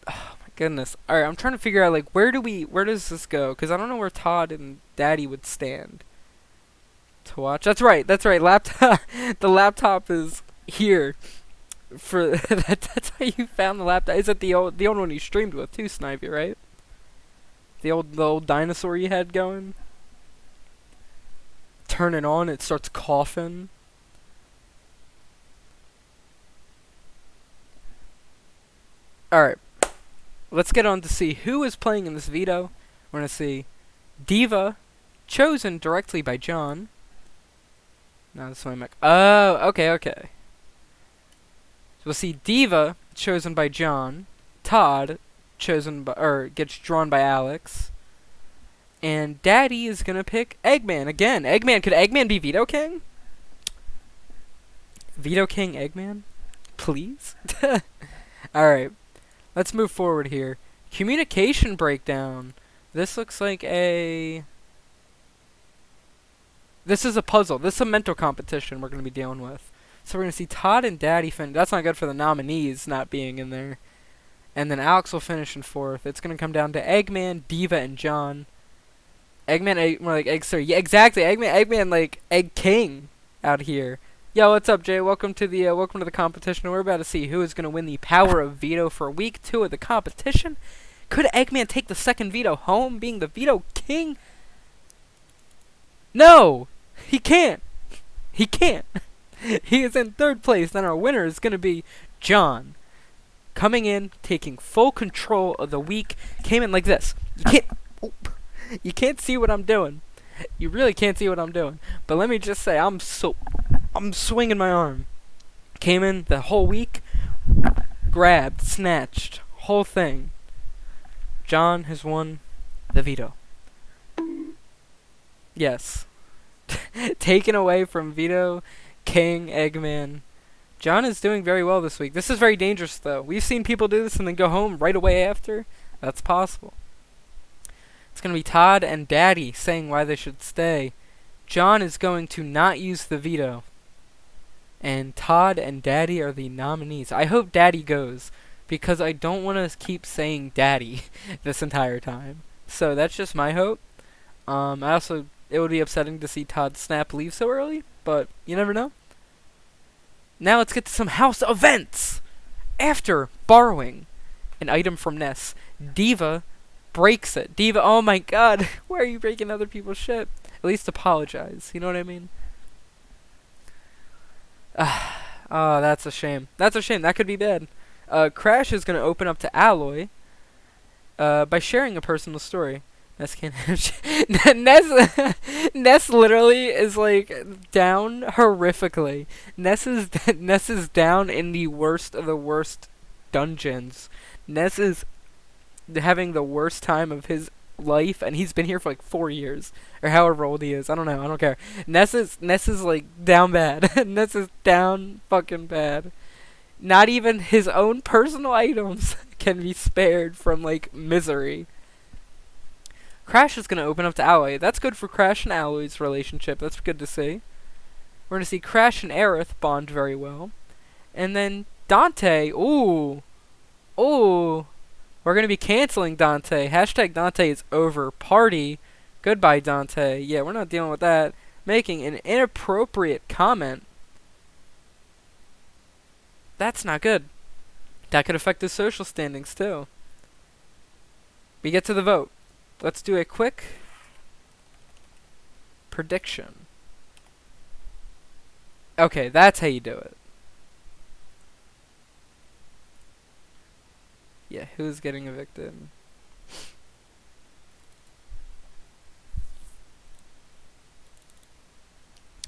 Oh my goodness. Alright, I'm trying to figure out like where does this go? Because I don't know where Todd and Daddy would stand to watch. That's right. Laptop. The laptop is here. For that's how you found the laptop. Is it the old one you streamed with too, Snivy, right? The old dinosaur you had going. Turn it on, it starts coughing. Alright. Let's get on to see who is playing in this veto. We're going to see Diva, chosen directly by John. Now this is my mic. Oh, okay. So we'll see Diva, chosen by John. Todd, chosen by, gets drawn by Alex. And Daddy is going to pick Eggman again. Could Eggman be Veto King? Veto King Eggman? Please? Alright. Let's move forward here. Communication breakdown. This looks like a... This is a puzzle. This is a mental competition we're going to be dealing with. So we're going to see Todd and Daddy finish. That's not good for the nominees not being in there. And then Alex will finish in fourth. It's going to come down to Eggman, Diva, and John. Eggman, more like Egg Sir. Yeah, exactly. Eggman, like Egg King out here. Yo, what's up, Jay? Welcome to the competition. We're about to see who is going to win the power of veto for week 2 of the competition. Could Eggman take the second veto home, being the Veto King? No, he can't. He can't. He is in third place. Then our winner is going to be John, coming in, taking full control of the week. Came in like this. You can't see what I'm doing. You really can't see what I'm doing. But let me just say, I'm swinging my arm. Came in the whole week, grabbed, snatched, whole thing. John has won the veto. Yes. Taken away from Veto King Eggman. John is doing very well this week. This is very dangerous, though. We've seen people do this and then go home right away after. That's possible. It's going to be Todd and Daddy saying why they should stay. John is going to not use the veto. And Todd and Daddy are the nominees. I hope Daddy goes, because I don't want to keep saying Daddy this entire time. So that's just my hope. It would be upsetting to see Todd Snap leave so early, but you never know. Now let's get to some house events. After borrowing an item from Ness, Diva breaks it. Diva, oh my god, why are you breaking other people's shit? At least apologize, you know what I mean? Oh, that's a shame. That's a shame, that could be bad. Crash is going to open up to Alloy by sharing a personal story. Ness can't have Ness literally is like down horrifically. Ness is down in the worst of the worst dungeons. Ness is having the worst time of his life, and he's been here for like 4 years or however old he is. I don't know. I don't care. Ness is like down bad. Ness is down fucking bad. Not even his own personal items can be spared from like misery. Crash is going to open up to Alloy. That's good for Crash and Alloy's relationship. That's good to see. We're going to see Crash and Aerith bond very well. And then Dante. Ooh. We're going to be canceling Dante. Hashtag Dante is over. Party Goodbye, Dante. Yeah, we're not dealing with that. Making an inappropriate comment. That's not good. That could affect his social standings, too. We get to the vote. Let's do a quick prediction. Okay, that's how you do it. Yeah, who's getting evicted?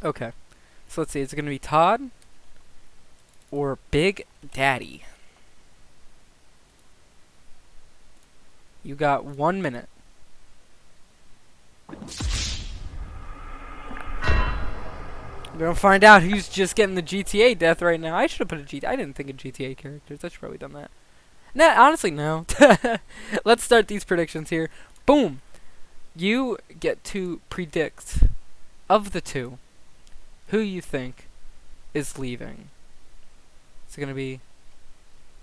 Okay. So let's see, is it going to be Todd or Big Daddy? You got 1 minute. We're gonna find out who's just getting the GTA death right now. I should have put a GTA. I didn't think of GTA characters. I should probably done that. Nah, honestly, no. Let's start these predictions here. Boom. You get to predict, of the two, who you think is leaving. It's gonna be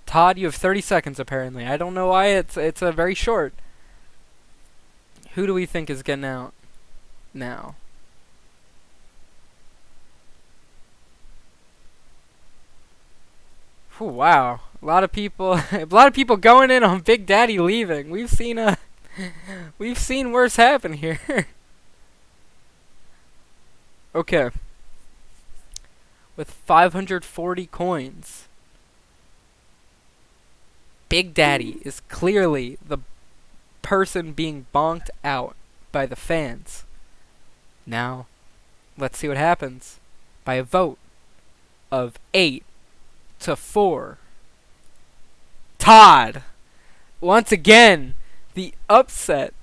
Todd. You have 30 seconds apparently. I don't know why it's a very short. Who do we think is getting out now? Whew, wow, a lot of people going in on Big Daddy leaving. We've seen worse happen here. Okay. With 540 coins, Big Daddy is clearly the person being bonked out by the fans. Now, let's see what happens by a vote of 8-4. Todd! Once again, the upset.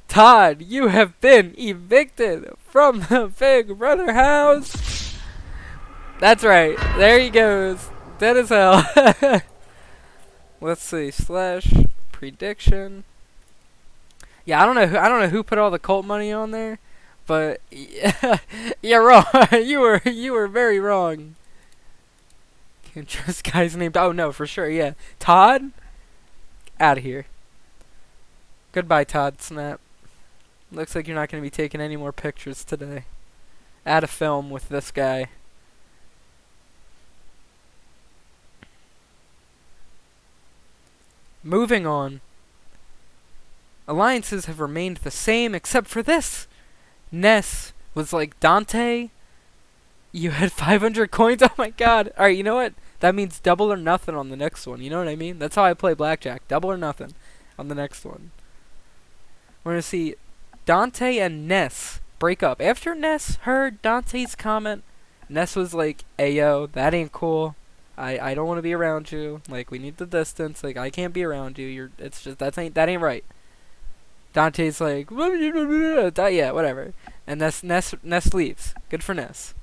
Todd, you have been evicted from the Big Brother house. That's right. There he goes. Dead as hell. Let's see. / prediction. Yeah, I don't know who put all the cult money on there, but yeah, you're wrong. you were very wrong. Can't trust guys named. Oh no, for sure. Yeah, Todd. Out of here. Goodbye, Todd Snap. Looks like you're not going to be taking any more pictures today. Add a film with this guy. Moving on. Alliances have remained the same except for this. Ness was like, Dante, you had 500 coins? Oh my god. Alright, you know what? That means double or nothing on the next one. You know what I mean? That's how I play blackjack. Double or nothing on the next one. We're going to see Dante and Ness break up. After Ness heard Dante's comment, Ness was like, ayo, that ain't cool. I don't want to be around you. Like, we need the distance. Like, I can't be around you. It's just, that ain't right. Dante's like, yeah, whatever. And Ness leaves. Good for Ness.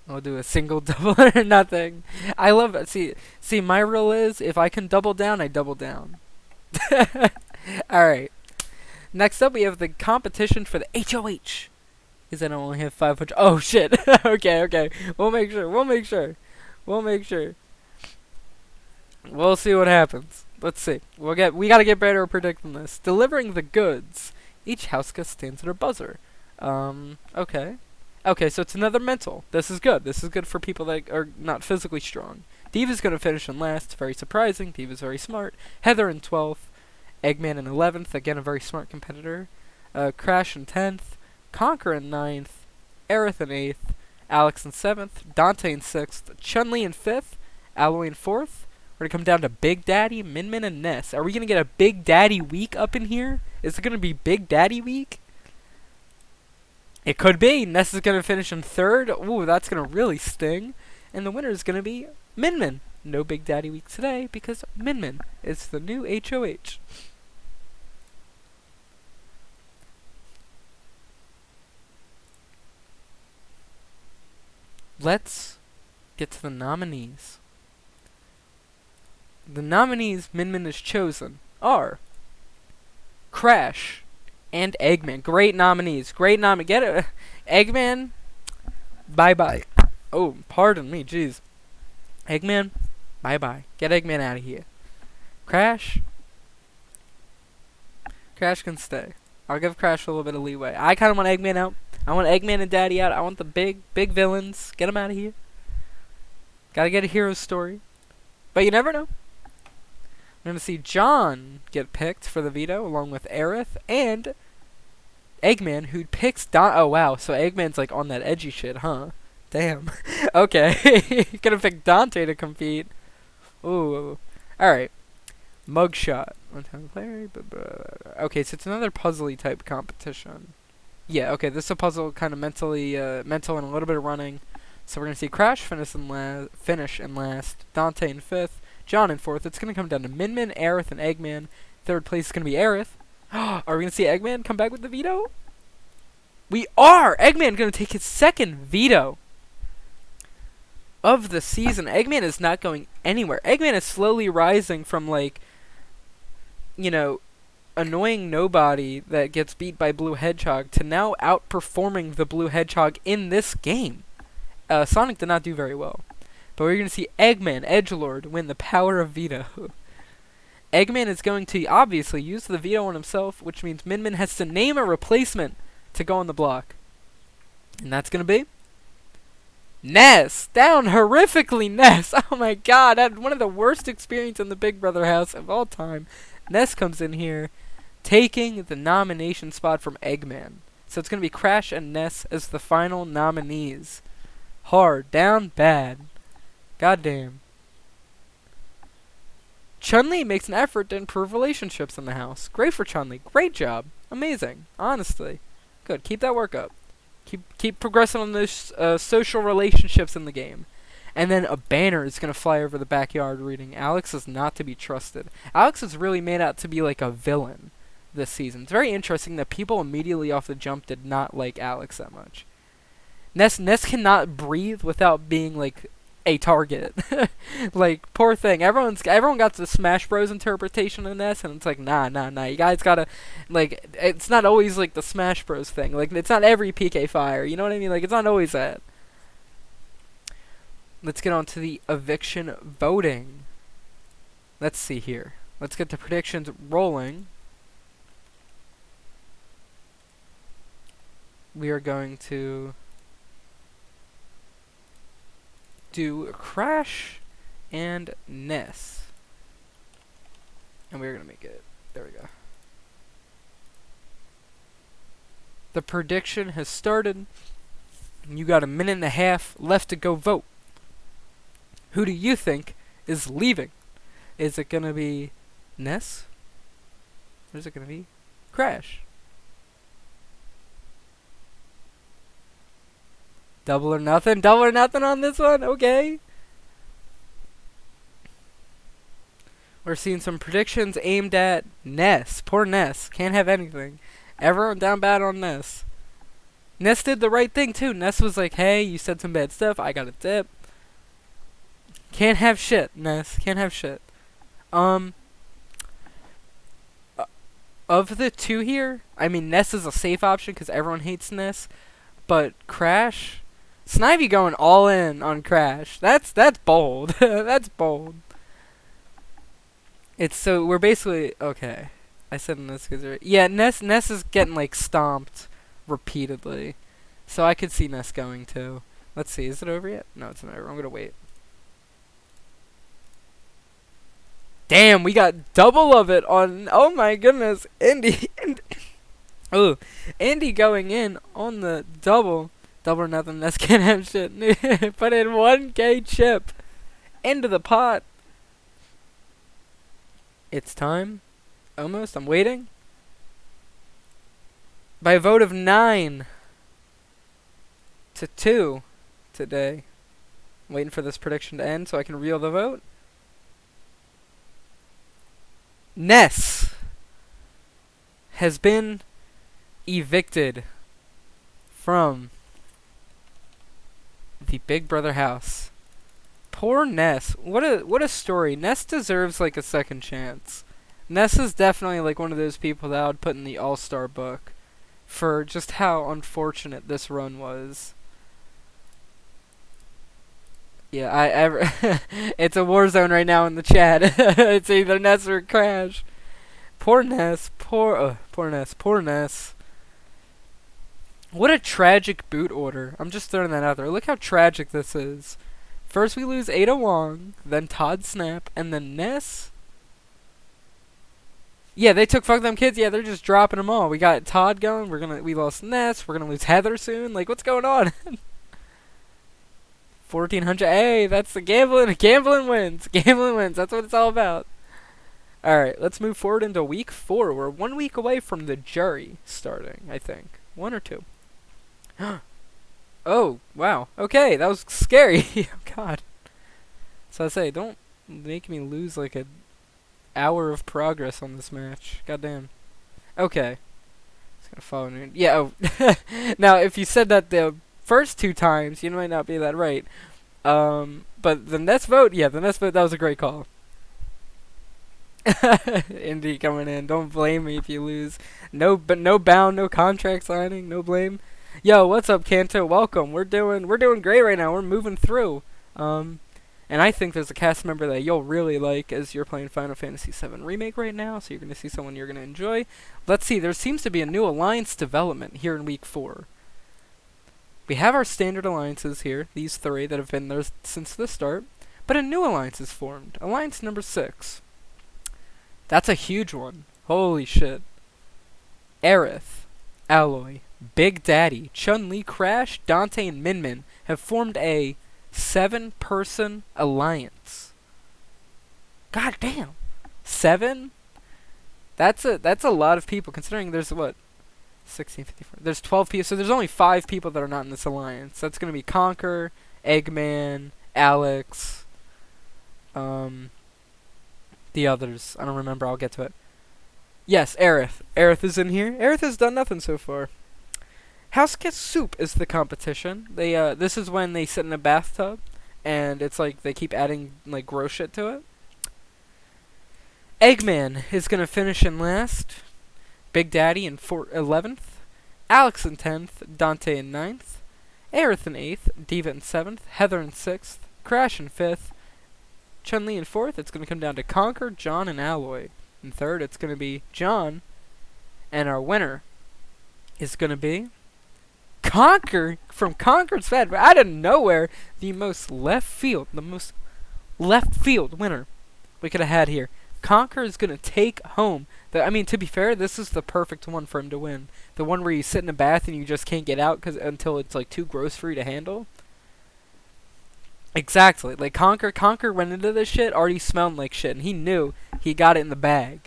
I'll do a single double or nothing. I love it. See, my rule is, if I can double down, I double down. Alright. Next up, we have the competition for the HOH. Because I don't only have 500. Oh, shit. Okay. We'll make sure. We'll see what happens. Let's see. We gotta get better at predicting this. Delivering the goods. Each house guest stands at a buzzer. Okay. Okay, so it's another mental. This is good. This is good for people that are not physically strong. Diva's gonna finish in last. Very surprising. Diva's very smart. Heather in 12th. Eggman in 11th. Again, a very smart competitor. Crash in 10th. Conquer in 9th. Aerith in 8th. Alex in 7th. Dante in 6th. Chun-Li in 5th. Alloy in 4th. We're going to come down to Big Daddy, Min Min, and Ness. Are we going to get a Big Daddy week up in here? Is it going to be Big Daddy week? It could be. Ness is going to finish in 3rd. Ooh, that's going to really sting. And the winner is going to be Min Min. No Big Daddy week today because Min Min is the new HOH. Let's get to the nominees. The nominees Min Min has chosen are Crash and Eggman. Great nominees. Get it? Eggman, bye-bye. Oh, pardon me, jeez. Eggman, bye-bye. Get Eggman out of here. Crash can stay. I'll give Crash a little bit of leeway. I kind of want Eggman out. I want Eggman and Daddy out. I want the big villains. Get them out of here. Gotta get a hero story. But you never know. We're gonna see John get picked for the veto, along with Aerith and Eggman, who picks Oh wow, so Eggman's like on that edgy shit, huh? Damn. Okay. Gonna pick Dante to compete. Ooh. Alright. Mugshot. One time player. Okay, so it's another puzzly type competition. Yeah, okay, this is a puzzle, kind of mental and a little bit of running. So we're gonna see Crash finish in last, Dante in 5th, John in 4th. It's gonna come down to Min Min, Aerith, and Eggman. 3rd place is gonna be Aerith. Are we gonna see Eggman come back with the veto? We are! Eggman gonna take his 2nd veto of the season. Eggman is not going anywhere. Eggman is slowly rising from, like, you know, annoying nobody that gets beat by Blue Hedgehog to now outperforming the Blue Hedgehog in this game. Sonic did not do very well. But we're going to see Eggman, Edgelord, win the power of veto. Eggman is going to obviously use the veto on himself, which means Min Min has to name a replacement to go on the block. And that's going to be Ness. Down horrifically, Ness. Oh my god, I had one of the worst experiences in the Big Brother house of all time. Ness comes in here, taking the nomination spot from Eggman. So it's going to be Crash and Ness as the final nominees. Hard, down, bad. Goddamn. Chun-Li makes an effort to improve relationships in the house. Great for Chun-Li. Great job. Amazing. Honestly. Good. Keep that work up. Keep progressing on those social relationships in the game. And then a banner is going to fly over the backyard reading, Alex is not to be trusted. Alex is really made out to be like a villain this season. It's very interesting that people immediately off the jump did not like Alex that much. Ness cannot breathe without being like a target. Like, poor thing. Everyone got the Smash Bros interpretation of Ness, and it's like, nah. You guys gotta, like, it's not always like the Smash Bros thing. Like, it's not every PK Fire. You know what I mean? Like, it's not always that. Let's get on to the eviction voting. Let's see here. Let's get the predictions rolling. We are going to do Crash and Ness. And we're going to make it. There we go. The prediction has started. You got a minute and a half left to go vote. Who do you think is leaving? Is it going to be Ness? Or is it going to be Crash? Double or nothing? Double or nothing on this one? Okay. We're seeing some predictions aimed at Ness. Poor Ness. Can't have anything. Everyone down bad on Ness. Ness did the right thing too. Ness was like, hey, you said some bad stuff. I got a dip. Can't have shit, Ness. Can't have shit. Of the two here, I mean, Ness is a safe option because everyone hates Ness. But Crash, Snivy going all in on Crash. That's bold. That's bold. It's so we're basically okay. I said Ness because yeah, Ness is getting like stomped repeatedly, so I could see Ness going too. Let's see, is it over yet? No, it's not over. I'm gonna wait. Damn, we got double of it on. Oh my goodness, Andy. Ooh, Andy going in on the double or nothing. Ness can't have shit. Put in 1K chip into the pot. It's time. Almost. I'm waiting. By a vote of 9 to 2 today. I'm waiting for this prediction to end so I can reel the vote. Ness has been evicted from the Big Brother house. Poor Ness. What a story. Ness deserves like a second chance. Ness is definitely like one of those people that I would put in the All-Star book for just how unfortunate this run was. Yeah, it's a war zone right now in the chat. It's either Ness or Crash. Poor Ness. Poor Ness. Poor Ness. What a tragic boot order. I'm just throwing that out there. Look how tragic this is. First we lose Ada Wong, then Todd Snap, and then Ness. Yeah, they took Fuck Them Kids. Yeah, they're just dropping them all. We got Todd going. We lost Ness. We're gonna lose Heather soon. Like, what's going on? 1400. Hey, that's the gambling. Gambling wins. Gambling wins. That's what it's all about. All right, let's move forward into week 4. We're 1 week away from the jury starting. I think 1 or 2. Oh, wow. Okay, that was scary. Oh, God. So I say, don't make me lose like an hour of progress on this match. Goddamn. Okay. Just gonna follow me. Yeah. Oh. Now, if you said that the first 2 times, you might not be that right. But the next vote, yeah, the next vote, that was a great call. Indy coming in. Don't blame me if you lose. No bound, no contract signing, no blame. Yo, what's up, Kanto? Welcome. We're doing great right now. We're moving through. And I think there's a cast member that you'll really like as you're playing Final Fantasy VII Remake right now, so you're going to see someone you're going to enjoy. Let's see. There seems to be a new alliance development here in week 4. We have our standard alliances here, these 3 that have been there since the start, but a new alliance is formed. Alliance number 6. That's a huge one. Holy shit. Aerith, Alloy, Big Daddy, Chun-Li, Crash, Dante, and Min Min have formed a 7-person alliance. God damn. 7? That's a lot of people, considering there's what? 1654. There's 12 people, so there's only 5 people that are not in this alliance. That's gonna be Conker, Eggman, Alex, the others. I don't remember. I'll get to it. Yes, Aerith. Aerith is in here. Aerith has done nothing so far. House Kiss Soup is the competition. They this is when they sit in a bathtub, and it's like they keep adding like gross shit to it. Eggman is gonna finish in last. Big Daddy in 11th. Alex in 10th. Dante in 9th. Aerith in 8th. Diva in 7th. Heather in 6th. Crash in 5th. Chun-Li in 4th. It's going to come down to Conker, John, and Alloy. In 3rd, it's going to be John. And our winner is going to be Conker from Conker's Fed. Out of nowhere, the most left field winner we could have had here. Conker is going to take home. I mean, to be fair, this is the perfect one for him to win. The one where you sit in a bath and you just can't get out until it's like too gross for you to handle. Exactly. Like Conker went into this shit already smelling like shit, and he knew he got it in the bag.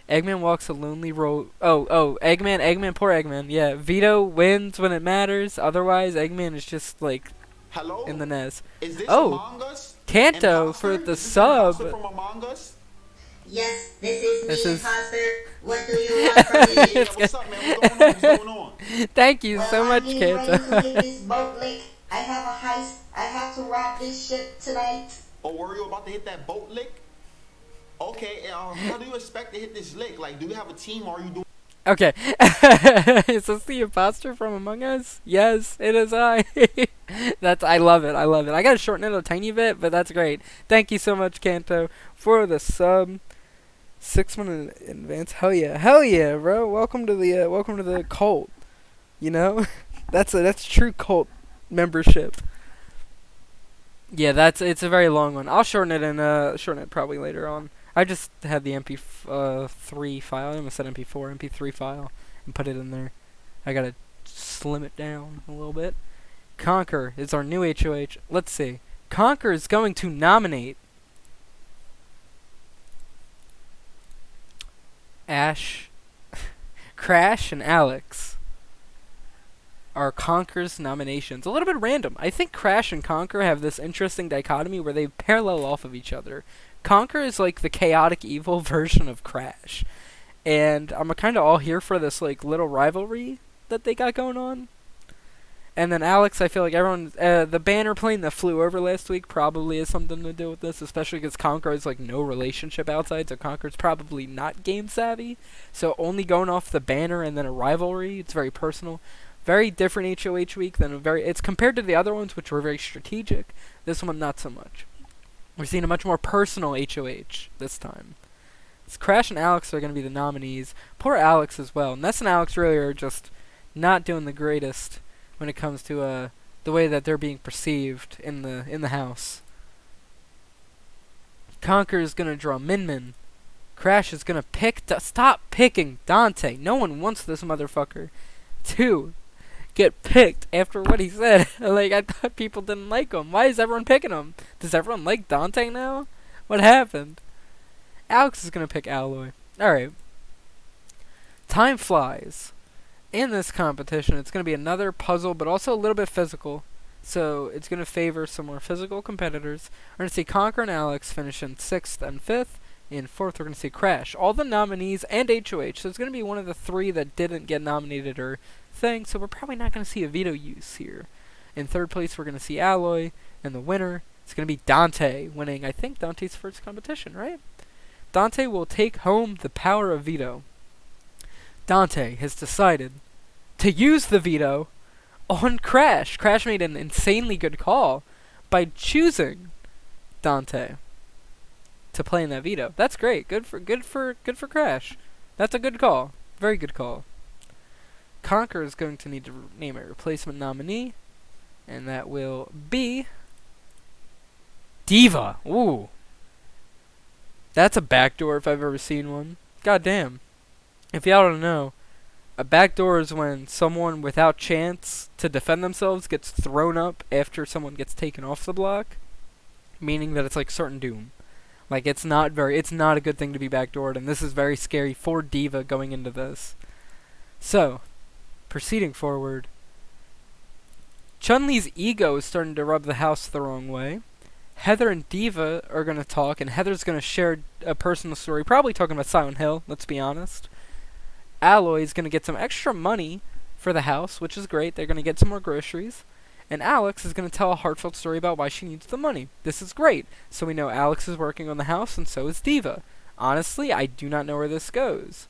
Eggman walks a lonely road. Oh, Eggman, poor Eggman. Yeah, Vito wins when it matters. Otherwise, Eggman is just like Hello? in the nest. Is this Oh, Among Us? Kanto Imposter? for the Is this sub. imposter from Among Us? Yes, this is This me, is- imposter. What do you want from me? Yeah, what's up, man? What's going on? Thank you Well, so much, I'm getting ready Kanto. to hit this boat lick. I have a heist. I have to rob this shit tonight. Oh, were you about to hit that boat lick? Okay, how do you expect to hit this lick? Like, do you have a team or are you doing... Okay. Is this the imposter from Among Us? Yes, it is I. I love it. I gotta shorten it a tiny bit, but that's great. Thank you so much, Kanto, for the sub. 6 months in advance. Hell yeah, bro. Welcome to the cult. You know, that's true cult membership. Yeah, it's a very long one. I'll shorten it probably later on. I just had the MP3 file. I almost said MP4, MP3 file, and put it in there. I gotta slim it down a little bit. Conker is our new HOH. Let's see. Conker is going to nominate Ash, Crash, and Alex are Conker's nominations. A little bit random. I think Crash and Conker have this interesting dichotomy where they parallel off of each other. Conker is like the chaotic evil version of Crash. And I'm kind of all here for this like little rivalry that they got going on. And then Alex, I feel like everyone, the banner plane that flew over last week probably has something to do with this, especially because Conker has like no relationship outside, so Conker's probably not game savvy. So only going off the banner and then a rivalry, it's very personal. Very different HOH week than it's compared to the other ones, which were very strategic. This one, not so much. We're seeing a much more personal HOH this time. Crash and Alex are going to be the nominees. Poor Alex as well. Ness and Alex really are just not doing the greatest when it comes to the way that they're being perceived in the house. Conker is going to draw Min Min. Crash is going to pick... Stop picking Dante. No one wants this motherfucker to get picked after what he said. Like, I thought people didn't like him. Why is everyone picking him? Does everyone like Dante now? What happened? Alex is going to pick Alloy. Alright. Time flies. In this competition, it's going to be another puzzle, but also a little bit physical. So, it's going to favor some more physical competitors. We're going to see Conker and Alex finish in 6th and 5th. In 4th, we're going to see Crash. All the nominees and HOH. So, it's going to be one of the 3 that didn't get nominated or thing. So, we're probably not going to see a veto use here. In 3rd place, we're going to see Alloy. And the winner, it's going to be Dante, winning, I think, Dante's first competition, right? Dante will take home the power of veto. Dante has decided to use the veto on Crash. Crash made an insanely good call by choosing Dante to play in that veto. That's great. Good for Crash. That's a good call. Very good call. Conker is going to need to name a replacement nominee, and that will be Diva. Ooh. That's a backdoor if I've ever seen one. God damn. If y'all don't know, a backdoor is when someone without chance to defend themselves gets thrown up after someone gets taken off the block, meaning that it's like certain doom. Like, it's not a good thing to be backdoored, and this is very scary for Diva going into this. So, proceeding forward, Chun-Li's ego is starting to rub the house the wrong way. Heather and Diva are going to talk, and Heather's going to share a personal story, probably talking about Silent Hill, let's be honest. Alloy is going to get some extra money for the house, which is great. They're going to get some more groceries. And Alex is going to tell a heartfelt story about why she needs the money. This is great. So we know Alex is working on the house, and so is Diva. Honestly, I do not know where this goes.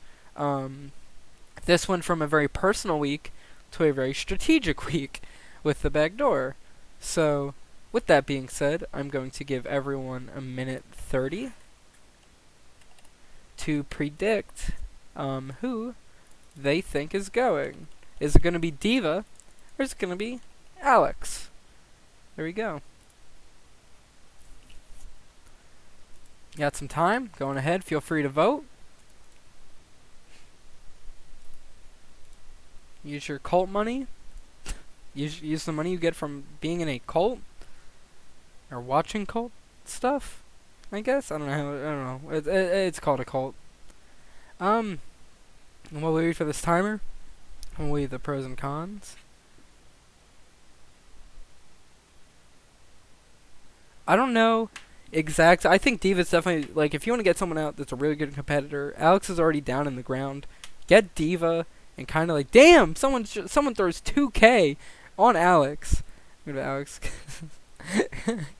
This went from a very personal week to a very strategic week with the back door. So, with that being said, I'm going to give everyone a minute 30 to predict who they think is going. Is it going to be Diva, or is it going to be Alex? There we go. Got some time. Going ahead. Feel free to vote. Use your cult money. Use the money you get from being in a cult. Or watching cult stuff, I guess. I don't know. It's called a cult. And we'll wait for this timer. We'll leave the pros and cons. I don't know exact. I think Diva's definitely, like, if you want to get someone out that's a really good competitor, Alex is already down in the ground. Get Diva and kind of like, damn, someone throws 2K on Alex. Go to Alex.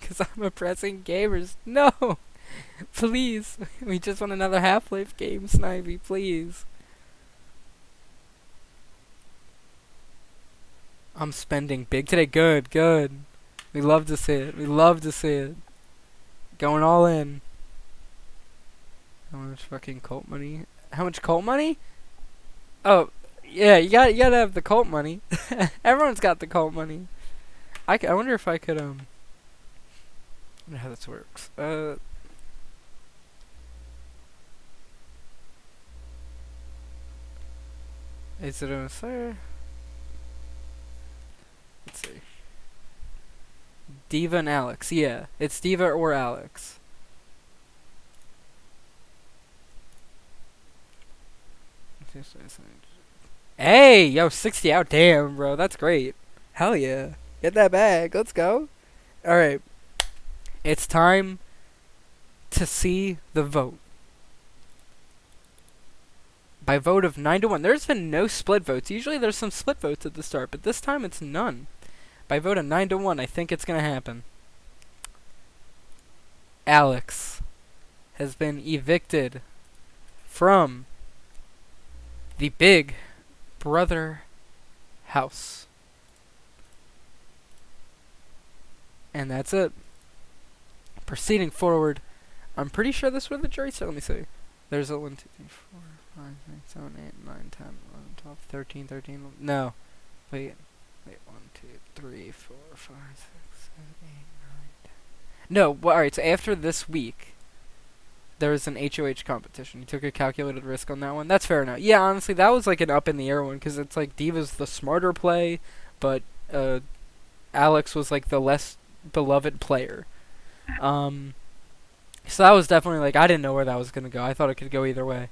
Because I'm oppressing gamers. No! Please. We just want another Half-Life game, Snivy, please. I'm spending big today. Good, good. We love to see it. We love to see it. Going all in. How much fucking cult money? How much cult money? Oh, yeah, you gotta have the cult money. Everyone's got the cult money. I wonder if I could, I wonder how this works. Is it a sir? Let's see. Diva and Alex. Yeah, it's Diva or Alex. Hey, yo, 60 out. Damn, bro, that's great. Hell yeah. Get that bag. Let's go. Alright. It's time to see the vote. By vote of 9-1. There's been no split votes. Usually there's some split votes at the start, but this time it's none. By vote of 9-1, I think it's going to happen. Alex has been evicted from the Big Brother house. And that's it. Proceeding forward, I'm pretty sure this was the jury said. Let me see. There's a 1, 2, 3, 4, 5, 6, 7, 8, 9, 10, 11, 12, 13, 13. No. Wait. Wait. 1, 2, 3, 4, 5, 6, 7, 8, 9, 10. No. Well, alright, so after this week, there was an HOH competition. You took a calculated risk on that one. That's fair enough. Yeah, honestly, that was like an up in the air one because it's like Diva's the smarter play, but Alex was like the less beloved player. So that was definitely like I didn't know where that was gonna go. I thought it could go either way.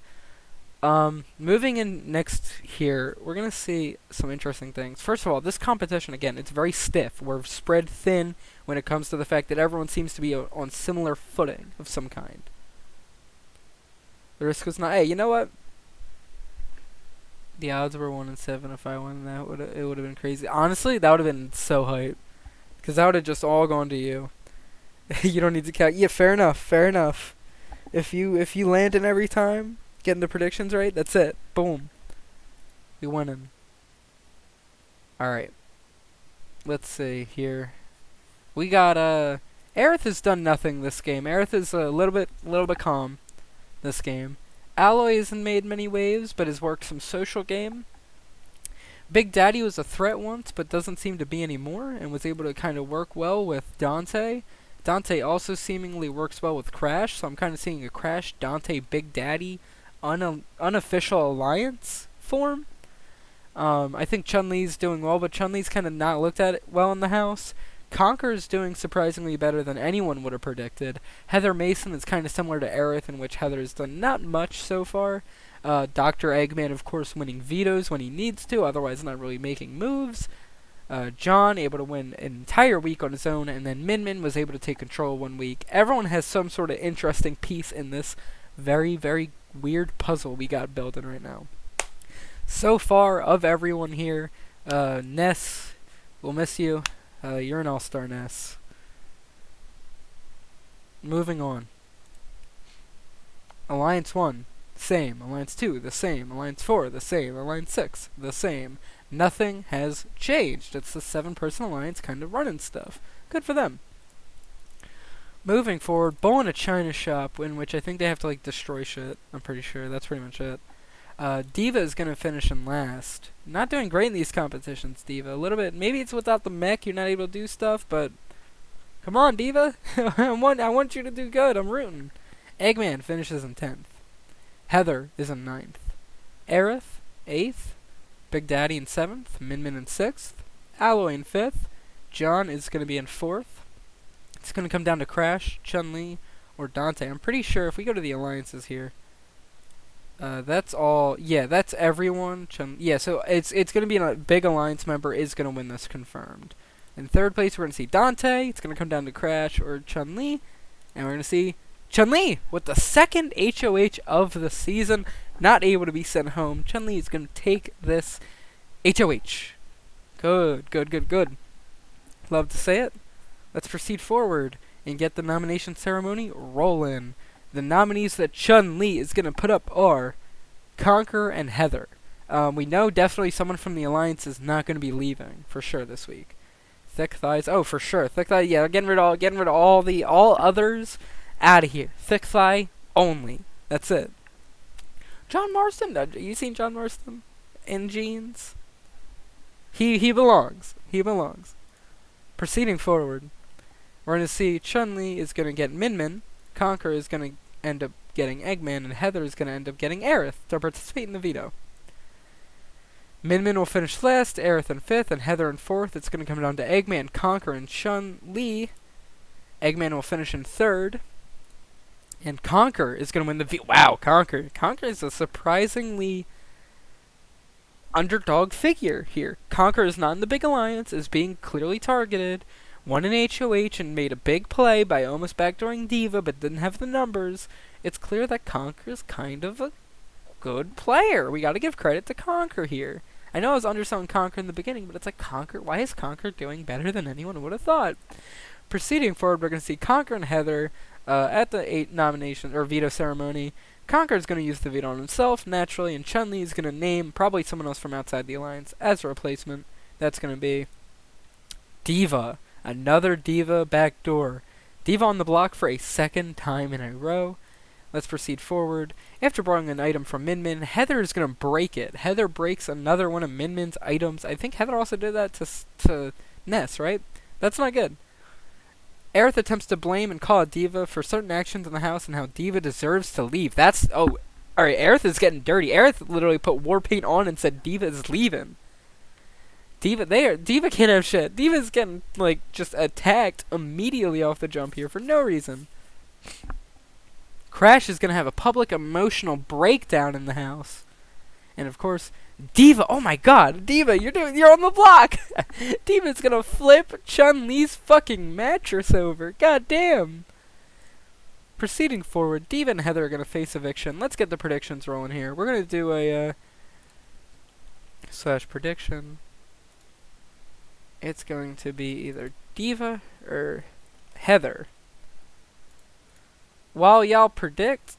Moving in next here, we're gonna see some interesting things. First of all, this competition again, it's very stiff. We're spread thin when it comes to the fact that everyone seems to be on similar footing of some kind. The risk was not. Hey, you know what? The odds were 1 in 7. If I won that, it would have been crazy. Honestly, that would have been so hype, because that would have just all gone to you. You don't need to count. Yeah, fair enough. Fair enough. If you land in every time, getting the predictions right, that's it. Boom. We winning. All right. Let's see here. We got Aerith has done nothing this game. Aerith is a little bit calm this game. Alloy hasn't made many waves, but has worked some social game. Big Daddy was a threat once, but doesn't seem to be anymore, and was able to kind of work well with Dante. Dante also seemingly works well with Crash, so I'm kind of seeing a Crash, Dante, Big Daddy unofficial alliance form. I think Chun-Li's doing well, but Chun-Li's kind of not looked at well in the house. Conker's doing surprisingly better than anyone would have predicted. Heather Mason is kind of similar to Aerith, in which Heather has done not much so far. Dr. Eggman, of course, winning vetoes when he needs to, otherwise not really making moves. John able to win an entire week on his own, and then Min Min was able to take control 1 week. Everyone has some sort of interesting piece in this very, very weird puzzle we got building right now. So far, of everyone here, Ness, we'll miss you. You're an all-star, Ness. Moving on. Alliance 1, same. Alliance 2, the same. Alliance 4, the same. Alliance 6, the same. Nothing has changed. It's the 7-person alliance kind of running stuff. Good for them. Moving forward, Bull in a China shop, in which I think they have to like destroy shit. I'm pretty sure. That's pretty much it. Diva is going to finish in last. Not doing great in these competitions, Diva. A little bit. Maybe it's without the mech, you're not able to do stuff, but come on, Diva. I want you to do good. I'm rooting. Eggman finishes in 10th. Heather is in 9th. Aerith, 8th. Big Daddy in 7th. Min Min in 6th. Alloy in 5th. John is going to be in 4th. It's going to come down to Crash, Chun-Li, or Dante. I'm pretty sure if we go to the alliances here, that's all. Yeah, that's everyone. Yeah, so it's going to be a big alliance member is going to win this, confirmed. In 3rd place, we're going to see Dante. It's going to come down to Crash or Chun-Li. And we're going to see Chun-Li with the 2nd HOH of the season. Not able to be sent home. Chun-Li is going to take this HOH. Good, good, good, good. Love to say it. Let's proceed forward and get the nomination ceremony rolling. The nominees that Chun-Li is going to put up are Conker and Heather. We know definitely someone from the Alliance is not going to be leaving, for sure, this week. Thick Thighs, oh, for sure. Thick Thigh, yeah, getting rid of all others out of here. Thick Thigh only. That's it. John Marston, you seen John Marston in jeans? He belongs. He belongs. Proceeding forward, we're going to see Chun-Li is going to get Min Min. Conker is going to end up getting Eggman, and Heather is going to end up getting Aerith to participate in the veto. Min Min will finish last, Aerith in 5th, and Heather in 4th. It's going to come down to Eggman, Conker, and Chun-Li. Eggman will finish in 3rd. And Conker is going to win the veto. Wow, Conker. Conker is a surprisingly underdog figure here. Conker is not in the big alliance, is being clearly targeted. Won an HOH and made a big play by almost backdooring Diva, but didn't have the numbers. It's clear that Conker is kind of a good player. We got to give credit to Conker here. I know I was underselling Conker in the beginning, but it's like Conker. Why is Conker doing better than anyone would have thought? Proceeding forward, we're going to see Conker and Heather at the 8 nomination or veto ceremony. Conker is going to use the veto on himself naturally, and Chun-Li is going to name probably someone else from outside the alliance as a replacement. That's going to be Diva. Another Diva backdoor. Diva on the block for a 2nd time in a row. Let's proceed forward. After borrowing an item from Min Min, Heather is going to break it. Heather breaks another one of Min Min's items. I think Heather also did that to Ness, right? That's not good. Aerith attempts to blame and call out Diva for certain actions in the house and how Diva deserves to leave. Alright, Aerith is getting dirty. Aerith literally put war paint on and said Diva is leaving. Diva can't have shit. Diva's getting, like, just attacked immediately off the jump here for no reason. Crash is gonna have a public emotional breakdown in the house. And of course, Diva, oh my god, Diva, you're on the block! Diva's gonna flip Chun-Li's fucking mattress over. God damn! Proceeding forward, Diva and Heather are gonna face eviction. Let's get the predictions rolling here. We're gonna do a, / prediction. It's going to be either Diva or Heather. While y'all predict,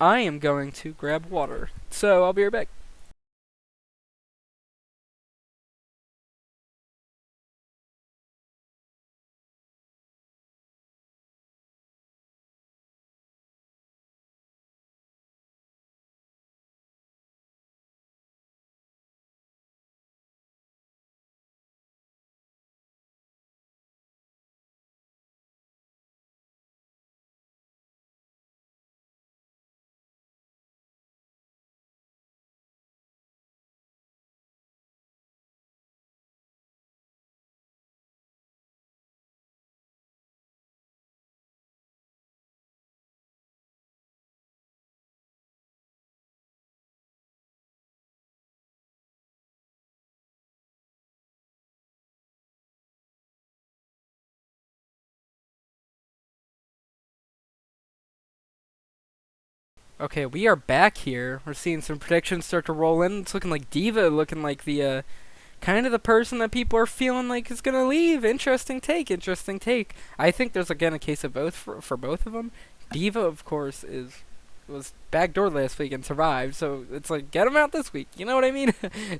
I am going to grab water. So, I'll be right back. Okay, we are back here. We're seeing some predictions start to roll in. It's looking like Diva, looking like the, kind of the person that people are feeling like is gonna leave. Interesting take, interesting take. I think there's, again, a case of both for both of them. Diva, of course, was backdoored last week and survived, so it's like, get him out this week. You know what I mean?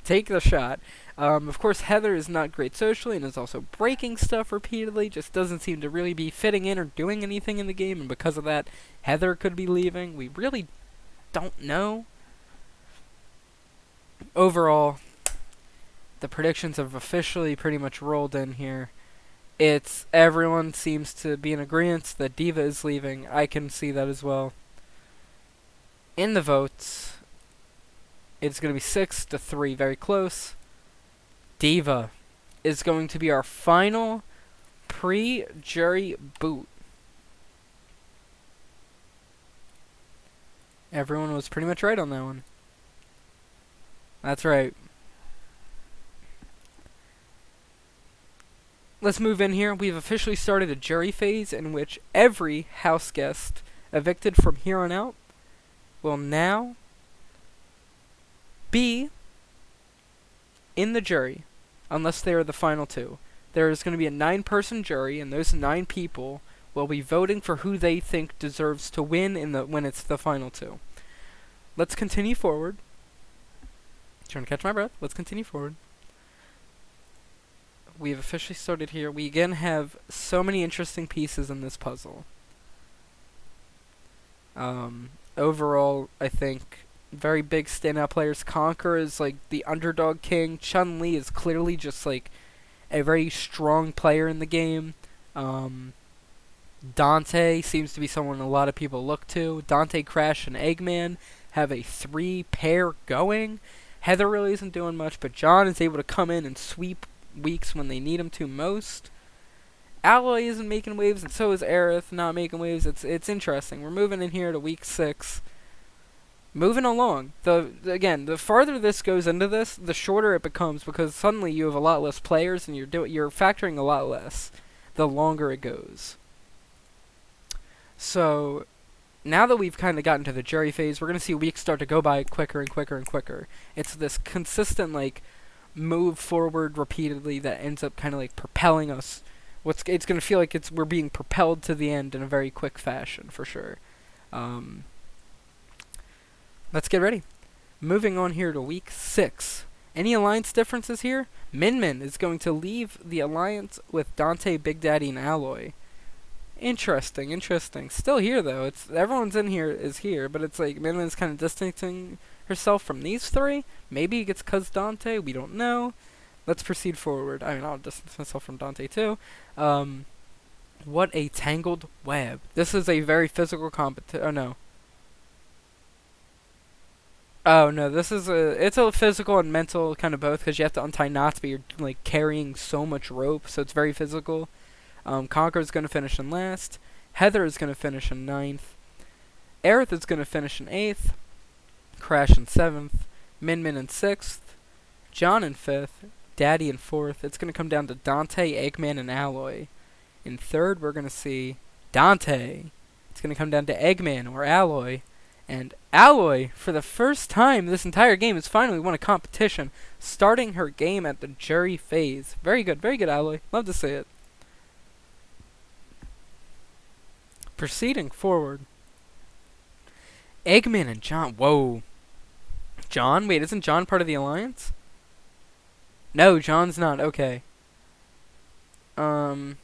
Take the shot. Of course, Heather is not great socially and is also breaking stuff repeatedly, just doesn't seem to really be fitting in or doing anything in the game, and because of that, Heather could be leaving. We really don't know. Overall, the predictions have officially pretty much rolled in here. Everyone seems to be in agreement that Diva is leaving. I can see that as well. In the votes, it's going to be 6-3, very close. Diva is going to be our final pre-jury boot. Everyone was pretty much right on that one. That's right. Let's move in here. We've officially started a jury phase in which every house guest evicted from here on out will now be in the jury, unless they are the final two. There is going to be a 9-person jury, and those 9 people will be voting for who they think deserves to win when it's the final two. Let's continue forward. Trying to catch my breath. Let's continue forward. We have officially started here. We again have so many interesting pieces in this puzzle. Overall, I think very big standout players. Conquer is like the underdog king. Chun-Li is clearly just like a very strong player in the game. Dante seems to be someone a lot of people look to. Dante, Crash, and Eggman have a 3-pair going. Heather really isn't doing much, but John is able to come in and sweep weeks when they need him to most. Alloy isn't making waves, and so is Aerith not making waves. It's interesting. We're moving in here to week 6. Moving along. Again, the farther this goes into this, the shorter it becomes, because suddenly you have a lot less players and you're factoring a lot less the longer it goes. So now that we've kind of gotten to the jury phase, we're going to see weeks start to go by quicker and quicker and quicker. It's this consistent like move forward repeatedly that ends up kind of like propelling us. It's going to feel like we're being propelled to the end in a very quick fashion, for sure. Let's get ready. Moving on here to week 6. Any alliance differences here? Min Min is going to leave the alliance with Dante, Big Daddy, and Alloy. Interesting, interesting. Still here though. It's everyone's in here is here, but it's like Minmin's kind of distancing herself from these three. Maybe it's cause Dante. We don't know. Let's proceed forward. I mean, I'll distance myself from Dante too. What a tangled web. This is a very physical competition. Oh no. Oh no, this is it's a physical and mental kind of both because you have to untie knots, but you're like carrying so much rope, so it's very physical. Conqueror's gonna finish in last. Heather is gonna finish in ninth. Aerith is gonna finish in 8th. Crash in 7th. Min in 6th. John in 5th. Daddy in 4th. It's gonna come down to Dante, Eggman, and Alloy. In 3rd, we're gonna see Dante. It's gonna come down to Eggman or Alloy. And Alloy, for the first time this entire game, has finally won a competition, starting her game at the jury phase. Very good, Alloy. Love to see it. Proceeding forward. Eggman and John. Whoa. John? Wait, isn't John part of the Alliance? No, John's not. Okay. Eggman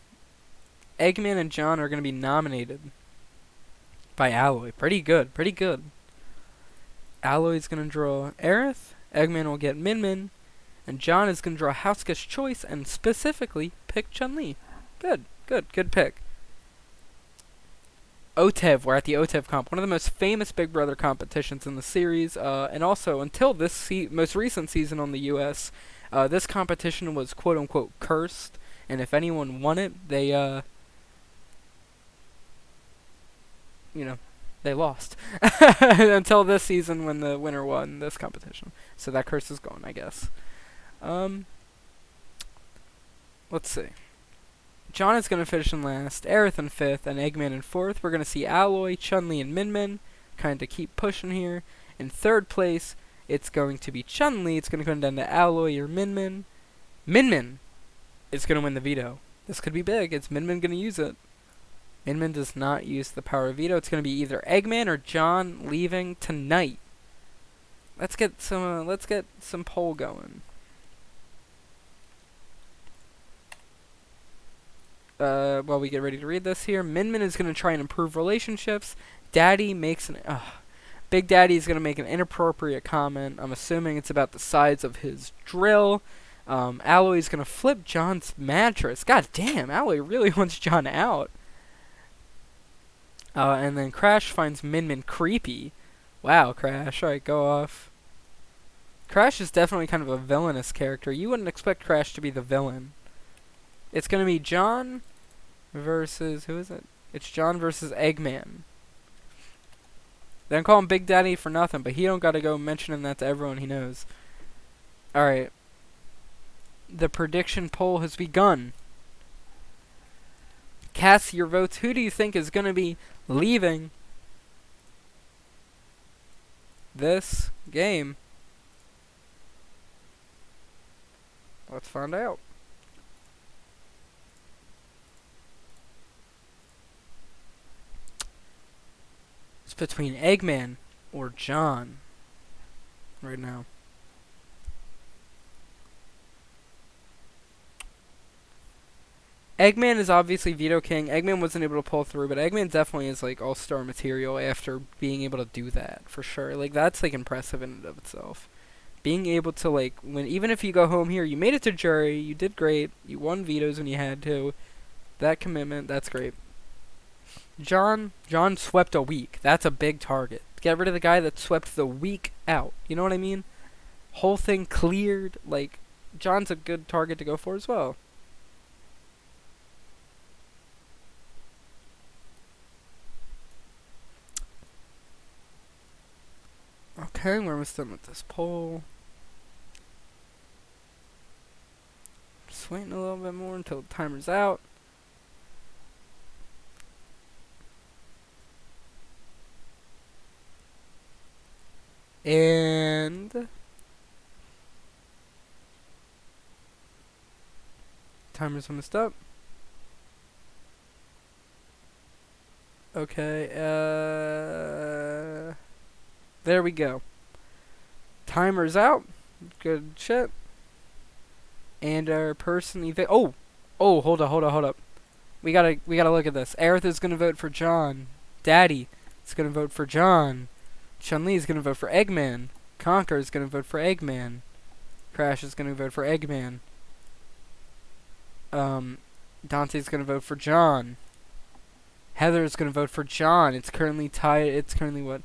and John are going to be nominated by Alloy. Pretty good. Alloy's going to draw Aerith. Eggman will get Min. And John is going to draw House Guest Choice and specifically pick Chun-Li. Good pick. OTEV, we're at the OTEV comp, one of the most famous Big Brother competitions in the series, and also until this most recent season on the US, this competition was quote-unquote cursed, and if anyone won it, they, they lost. Until this season when the winner won this competition. So that curse is gone, I guess. Let's see. John is going to finish in last, Aerith in 5th, and Eggman in 4th. We're going to see Alloy, Chun-Li, and Min. Kind of keep pushing here. In 3rd place, it's going to be Chun-Li. It's going to come down to Alloy or Min. Min is going to win the veto. This could be big. It's Min going to use it. Min does not use the power of veto. It's going to be either Eggman or John leaving tonight. Let's get some poll going. While we get ready to read this here, Min is going to try and improve relationships. Daddy makes Big Daddy is going to make an inappropriate comment. I'm assuming it's about the size of his drill. Alloy is going to flip John's mattress. God damn, Alloy really wants John out. And then Crash finds Min creepy. Wow, Crash. Alright, go off. Crash is definitely kind of a villainous character. You wouldn't expect Crash to be the villain. It's going to be John versus... who is it? It's John versus Eggman. They don't call him Big Daddy for nothing, but he don't got to go mentioning that to everyone he knows. Alright. The prediction poll has begun. Cast your votes. Who do you think is going to be leaving this game? Let's find out. It's between Eggman or John right now. Eggman is obviously Veto King. Eggman wasn't able to pull through, but Eggman definitely is like all-star material after being able to do that, for sure. Like, that's like impressive in and of itself. Being able to, like, even if you go home here, you made it to jury, you did great, you won vetoes when you had to. That commitment, that's great. John swept a week. That's a big target. Get rid of the guy that swept the week out. You know what I mean? Whole thing cleared. Like, John's a good target to go for as well. Okay, we're almost done with this poll. Just waiting a little bit more until the timer's out. And timer's almost up. Okay, there we go. Timer's out. Good shit. And our person hold up. We gotta look at this. Aerith is gonna vote for John. Daddy is gonna vote for John. Chun-Li is gonna vote for Eggman. Conker is gonna vote for Eggman. Crash is gonna vote for Eggman. Dante's gonna vote for John. Heather is gonna vote for John. It's currently tied. It's currently what?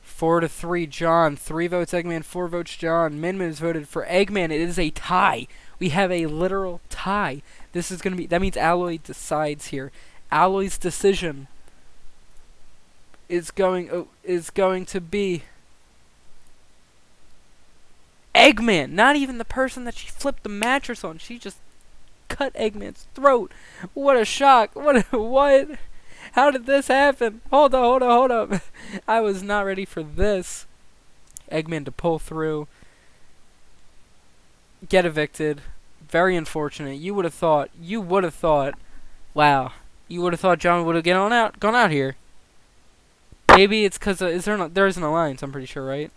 4-3 John. 3 votes Eggman, 4 votes John. Min has voted for Eggman. It is a tie. We have a literal tie. This is gonna be. That means Alloy decides here. Alloy's decision is going to be Eggman. Not even the person that she flipped the mattress on. She just cut Eggman's throat. What a shock. What? How did this happen? Hold up. I was not ready for this. Eggman to pull through. Get evicted. Very unfortunate. You would have thought. Wow. You would have thought John would have gone out here. Maybe it's because there is an alliance. I'm pretty sure, right?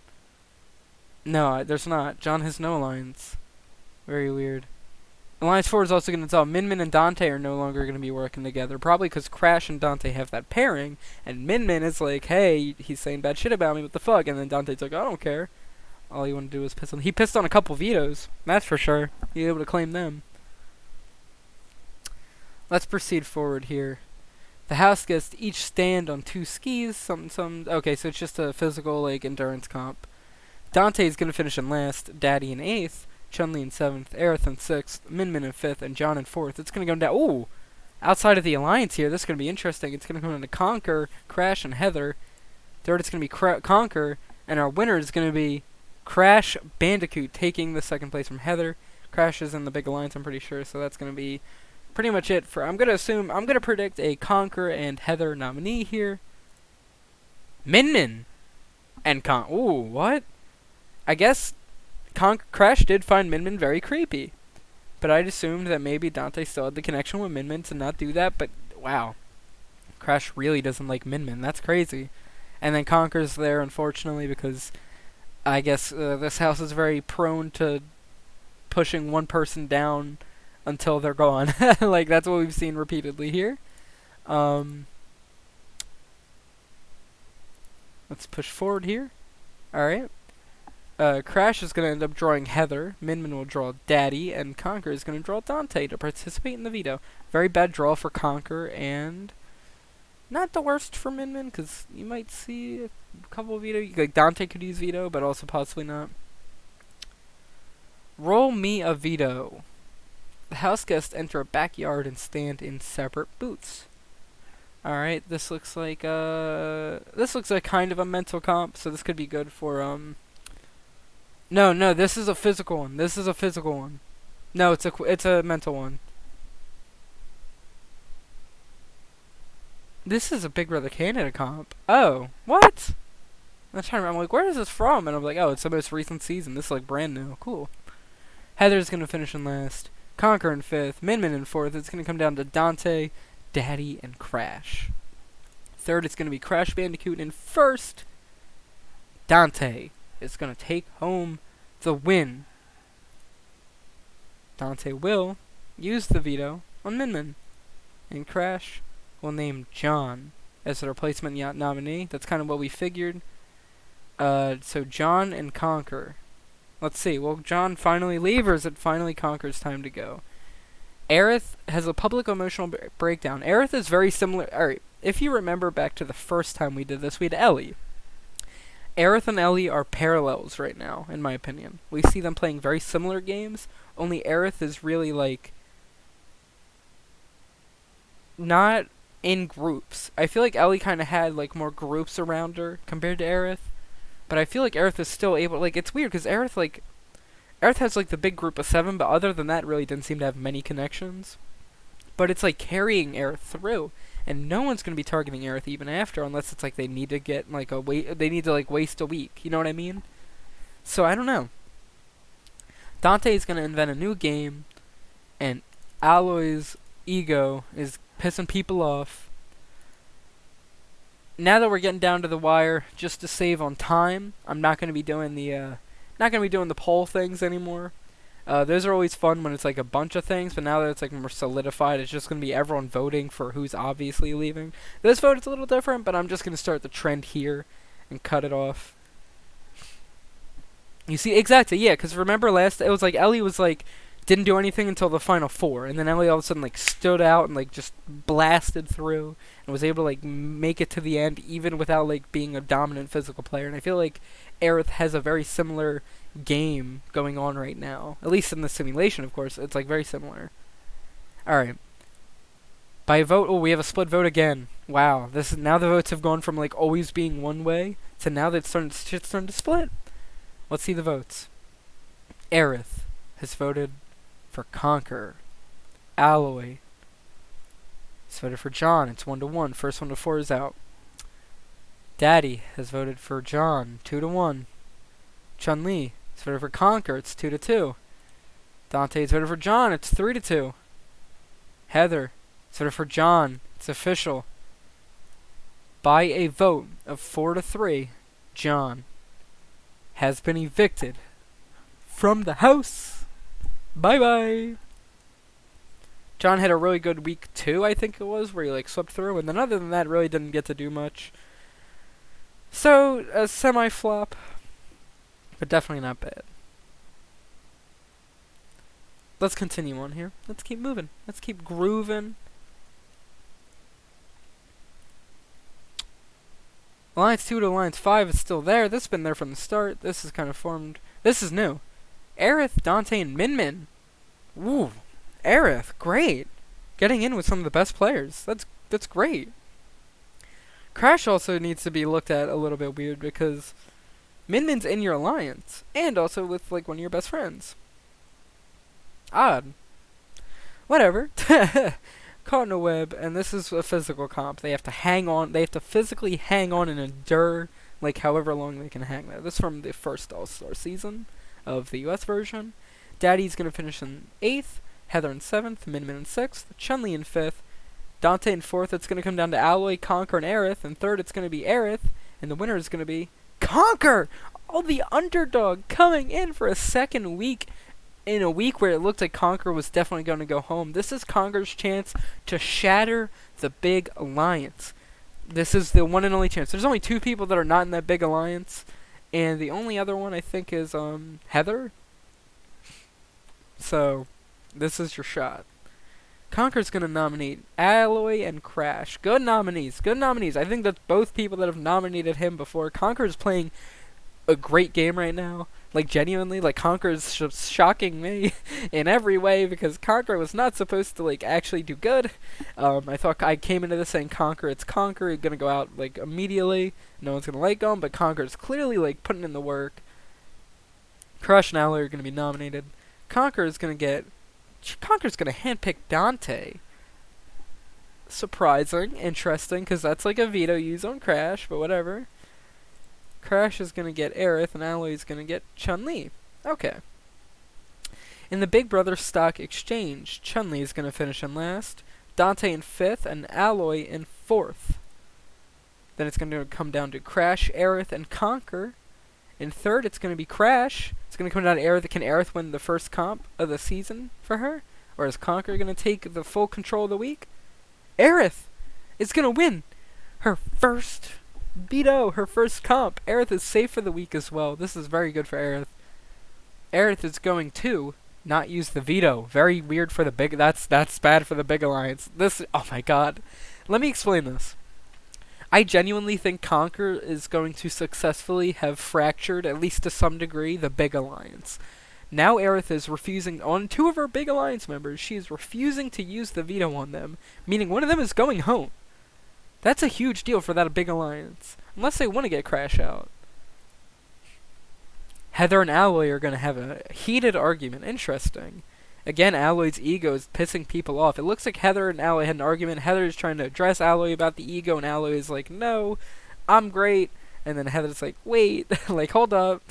No, there's not. John has no alliance. Very weird. Alliance 4 is also going to tell Min and Dante are no longer going to be working together. Probably because Crash and Dante have that pairing. And Min is like, hey, he's saying bad shit about me. What the fuck? And then Dante's like, I don't care. All you want to do is piss on. He pissed on a couple vetoes. That's for sure. He's able to claim them. Let's proceed forward here. The house guests each stand on 2 skis. Okay, so it's just a physical, like, endurance comp. Dante's going to finish in last. Daddy in 8th. Chun-Li in 7th, Aerith in 6th, Min in 5th, and John in 4th. It's going to go down. Ooh! Outside of the alliance here, this is going to be interesting. It's going to come down to Conker, Crash, and Heather. Third, it's going to be Conker, and our winner is going to be Crash Bandicoot, taking the second place from Heather. Crash is in the big alliance, I'm pretty sure, so that's going to be pretty much it for. I'm going to predict a Conker and Heather nominee here. Min and Ooh, what? I guess Crash did find Min very creepy, but I'd assumed that maybe Dante still had the connection with Min to not do that, but wow. Crash really doesn't like Min. That's crazy. And then Conker's there, unfortunately, because I guess this house is very prone to pushing one person down until they're gone. Like, that's what we've seen repeatedly here. Let's push forward here. Alright. Crash is going to end up drawing Heather, Min will draw Daddy, and Conker is going to draw Dante to participate in the veto. Very bad draw for Conker, and not the worst for Min, because you might see a couple of veto. Like, Dante could use veto, but also possibly not. Roll me a veto. The house guests enter a backyard and stand in separate booths. Alright, this looks like kind of a mental comp, so this could be good for, No, this is a physical one. No, it's a mental one. This is a Big Brother Canada comp. Oh, what? I'm like, where is this from? And I'm like, oh, it's the most recent season. This is like brand new. Cool. Heather's gonna finish in last. Conker in 5th. Min in 4th. It's gonna come down to Dante, Daddy, and Crash. Third, it's gonna be Crash Bandicoot. And first, Dante is going to take home the win. Dante will use the veto on Min. And Crash will name John as the replacement nominee. That's kind of what we figured. So John and Conker. Let's see. Will John finally leave, or is it finally Conker's time to go? Aerith has a public emotional breakdown. Aerith is very similar. Alright, if you remember back to the first time we did this, we had Ellie. Aerith and Ellie are parallels right now, in my opinion. We see them playing very similar games, only Aerith is really, like, not in groups. I feel like Ellie kind of had, like, more groups around her compared to Aerith, but I feel like Aerith is still able, like, it's weird, because Aerith has, like, the big group of 7, but other than that, really didn't seem to have many connections. But it's, like, carrying Aerith through. And no one's going to be targeting Aerith even after, unless it's like they need to get like they need to like waste a week. You know what I mean? So I don't know. Dante is going to invent a new game, and Alloy's ego is pissing people off. Now that we're getting down to the wire, just to save on time, I'm not going to be doing the poll things anymore. Those are always fun when it's like a bunch of things, but now that it's like more solidified, it's just gonna be everyone voting for who's obviously leaving. This vote is a little different, but I'm just gonna start the trend here and cut it off. You see, exactly, yeah, because remember it was like Ellie was like, didn't do anything until the final four, and then Ellie all of a sudden like stood out and like just blasted through and was able to like make it to the end even without like being a dominant physical player. And I feel like Aerith has a very similar game going on right now, at least in the simulation, of course. It's like very similar. All right. By vote, oh, we have a split vote again. Wow, this is now the votes have gone from like always being one way to now that shit's starting to split. Let's see the votes. Aerith has voted for Conquer. Alloy has voted for John. It's 1-1. First 1 to 4 is out. Daddy has voted for John. 2-1. Chun-Li has voted for Conquer. It's 2-2. Dante has voted for John. It's 3-2. Heather has voted for John. It's official. By a vote of 4-3, John has been evicted from the house. Bye-bye. John had a really good week 2, I think it was, where he like swept through, and then other than that, really didn't get to do much. So, a semi-flop, but definitely not bad. Let's continue on here. Let's keep moving. Let's keep grooving. Alliance 2 to Alliance 5 is still there. This has been there from the start. This is kind of formed. This is new. Aerith, Dante, and Min Min. Ooh, Aerith, great. Getting in with some of the best players. That's great. Crash also needs to be looked at a little bit weird because Min Min's in your alliance and also with like one of your best friends. Odd. Whatever. Caught in a web, and this is a physical comp. They have to hang on. They have to physically hang on and endure like however long they can hang there. This is from the first All-Star season of the US version. Daddy's gonna finish in 8th, Heather in 7th, Min Min in 6th, Chun-Li in 5th, Dante in 4th. It's gonna come down to Alloy, Conquer, and Aerith. And 3rd, it's gonna be Aerith, and the winner is gonna be Conquer. Oh, the underdog coming in for a second week. In a week where it looked like Conquer was definitely going to go home. This is Conquer's chance to shatter the big alliance. This is the one and only chance. There's only 2 people that are not in that big alliance, and the only other one I think is Heather. So, this is your shot. Conquer's going to nominate Alloy and Crash. Good nominees. Good nominees. I think that's both people that have nominated him before. Conquer's playing a great game right now. Like, genuinely, like, Conquer's shocking me in every way because Conquer was not supposed to, like, actually do good. I thought I came into this saying Conquer, it's Conquer, gonna go out, like, immediately. No one's gonna like him, but Conquer's clearly, like, putting in the work. Crush and Alloy are gonna be nominated. Conquer's gonna handpick Dante. Surprising, interesting, because that's, like, a veto use on Crash, but whatever. Crash is going to get Aerith, and Alloy is going to get Chun-Li. Okay. In the Big Brother stock exchange, Chun-Li is going to finish in last, Dante in 5th, and Alloy in 4th. Then it's going to come down to Crash, Aerith, and Conquer. In 3rd, it's going to be Crash. It's going to come down to Aerith. Can Aerith win the first comp of the season for her? Or is Conquer going to take the full control of the week? Aerith is going to win her first veto, her first comp. Aerith is safe for the week as well. This is very good for Aerith. Aerith is going to not use the veto. Very weird for the big. That's bad for the big alliance. Oh my god. Let me explain this. I genuinely think Conquer is going to successfully have fractured, at least to some degree, the big alliance. Now Aerith is refusing on 2 of her big alliance members. She is refusing to use the veto on them, meaning one of them is going home. That's a huge deal for that big alliance. Unless they want to get Crash out. Heather and Alloy are going to have a heated argument. Interesting. Again, Alloy's ego is pissing people off. It looks like Heather and Alloy had an argument. Heather is trying to address Alloy about the ego, and Alloy is like, no, I'm great. And then Heather's like, wait, like, hold up.